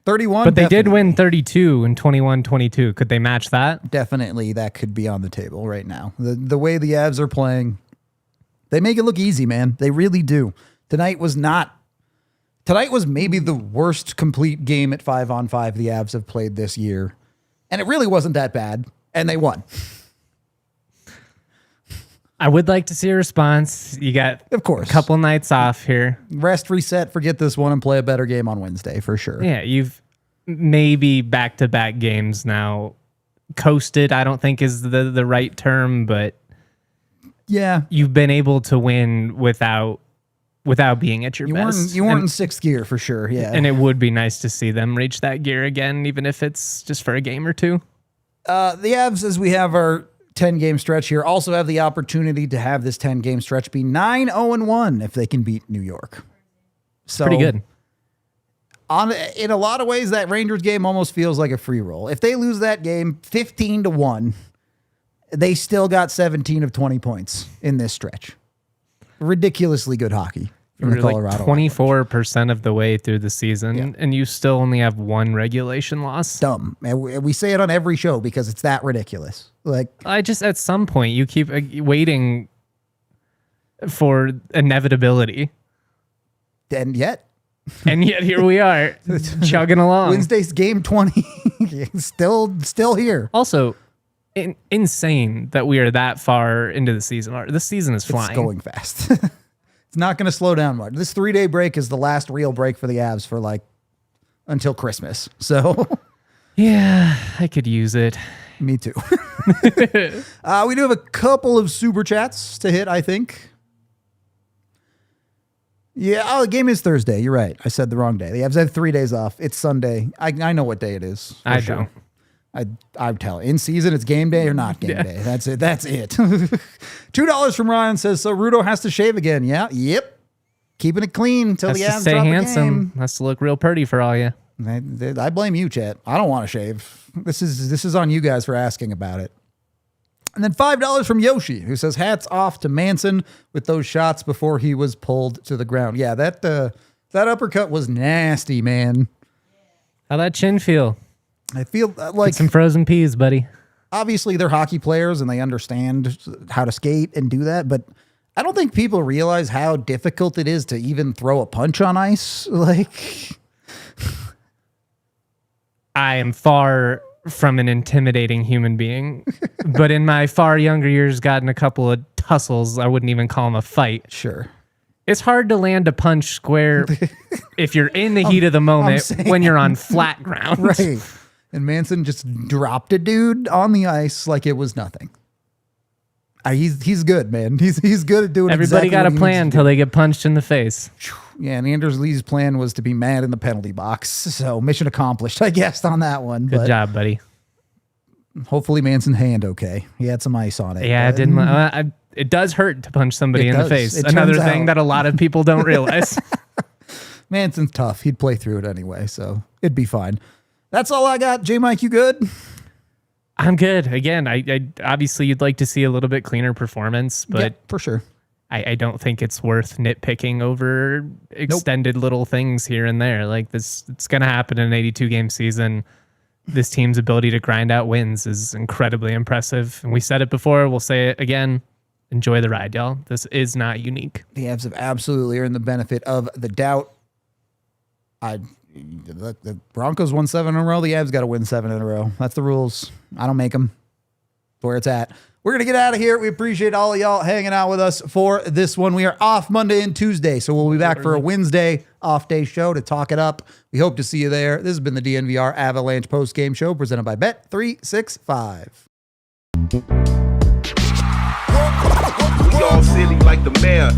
31, but they did win 32 and 21-22. Could they match that? Definitely, that could be on the table right now. The way the Avs are playing, they make it look easy, man. They really do. Tonight was maybe the worst complete game at 5-on-5 the Avs have played this year. And it really wasn't that bad. And they won. I would like to see a response. You got, of course, a couple nights off here. Rest, reset, forget this one, and play a better game on Wednesday for sure. Yeah, you've maybe back-to-back games now coasted. I don't think is the right term, but yeah, you've been able to win without being at your best. You weren't in sixth gear for sure. Yeah, and it would be nice to see them reach that gear again, even if it's just for a game or two. The Avs, as we have our 10-game stretch here, also have the opportunity to have this 10-game stretch be 9-0-1 if they can beat New York. So pretty good. In a lot of ways, that Rangers game almost feels like a free roll. If they lose that game 15-1, they still got 17 of 20 points in this stretch. Ridiculously good hockey from the Colorado. 24% of the way through the season, and you still only have one regulation loss. Dumb. And we say it on every show because it's that ridiculous. Like, I just, at some point, you keep waiting for inevitability. And yet here we are, chugging along. Wednesday's game 20, still here. Also, insane that we are that far into the season. This season is flying. It's going fast. It's not going to slow down much. This 3-day break is the last real break for the Avs for until Christmas. So yeah, I could use it. Me too. We do have a couple of super chats to hit, I think. Yeah, the game is Thursday. You're right. I said the wrong day. The Avs have 3 days off. It's Sunday. I know what day it is. I don't. I'm telling. In season, it's game day or not game day. That's it. That's it. $2 from Ryan says, so Rudo has to shave again. Yeah. Yep. Keeping it clean until the Avs stay drop handsome. a game. Has to look real pretty for all you. I blame you, Chet. I don't want to shave. This is on you guys for asking about it. And then $5 from Yoshi, who says, hats off to Manson with those shots before he was pulled to the ground. Yeah, that uppercut was nasty, man. How'd that chin feel? I feel like some frozen peas, buddy. Obviously, they're hockey players and they understand how to skate and do that, but I don't think people realize how difficult it is to even throw a punch on ice. I am far from an intimidating human being, but in my far younger years, gotten a couple of tussles. I wouldn't even call them a fight. Sure. It's hard to land a punch square if you're in the heat of the moment when you're on flat ground. Right. And Manson just dropped a dude on the ice like it was nothing. He's good, man. He's good at doing Everybody exactly got what a plan until they get punched in the face. Yeah, and Anders Lee's plan was to be mad in the penalty box. So mission accomplished, I guess, on that one. Good job, buddy. Hopefully Manson's hand okay. He had some ice on it. Yeah, it didn't. It does hurt to punch somebody in the face. Another thing that a lot of people don't realize. Manson's tough. He'd play through it anyway, so it'd be fine. That's all I got. J-Mike, you good? I'm good. Again, I obviously you'd like to see a little bit cleaner performance, but yeah, for sure. I don't think it's worth nitpicking over extended little things here and there. Like this, it's going to happen in an 82-game season. This team's ability to grind out wins is incredibly impressive. And we said it before. We'll say it again. Enjoy the ride, y'all. This is not unique. The Avs have absolutely earned the benefit of the doubt. The Broncos won 7 in a row. The Avs got to win 7 in a row. That's the rules. I don't make them. That's where it's at. We're going to get out of here. We appreciate all of y'all hanging out with us for this one. We are off Monday and Tuesday, so we'll be back for a Wednesday off-day show to talk it up. We hope to see you there. This has been the DNVR Avalanche post-game show presented by Bet365. We all silly like the mayor.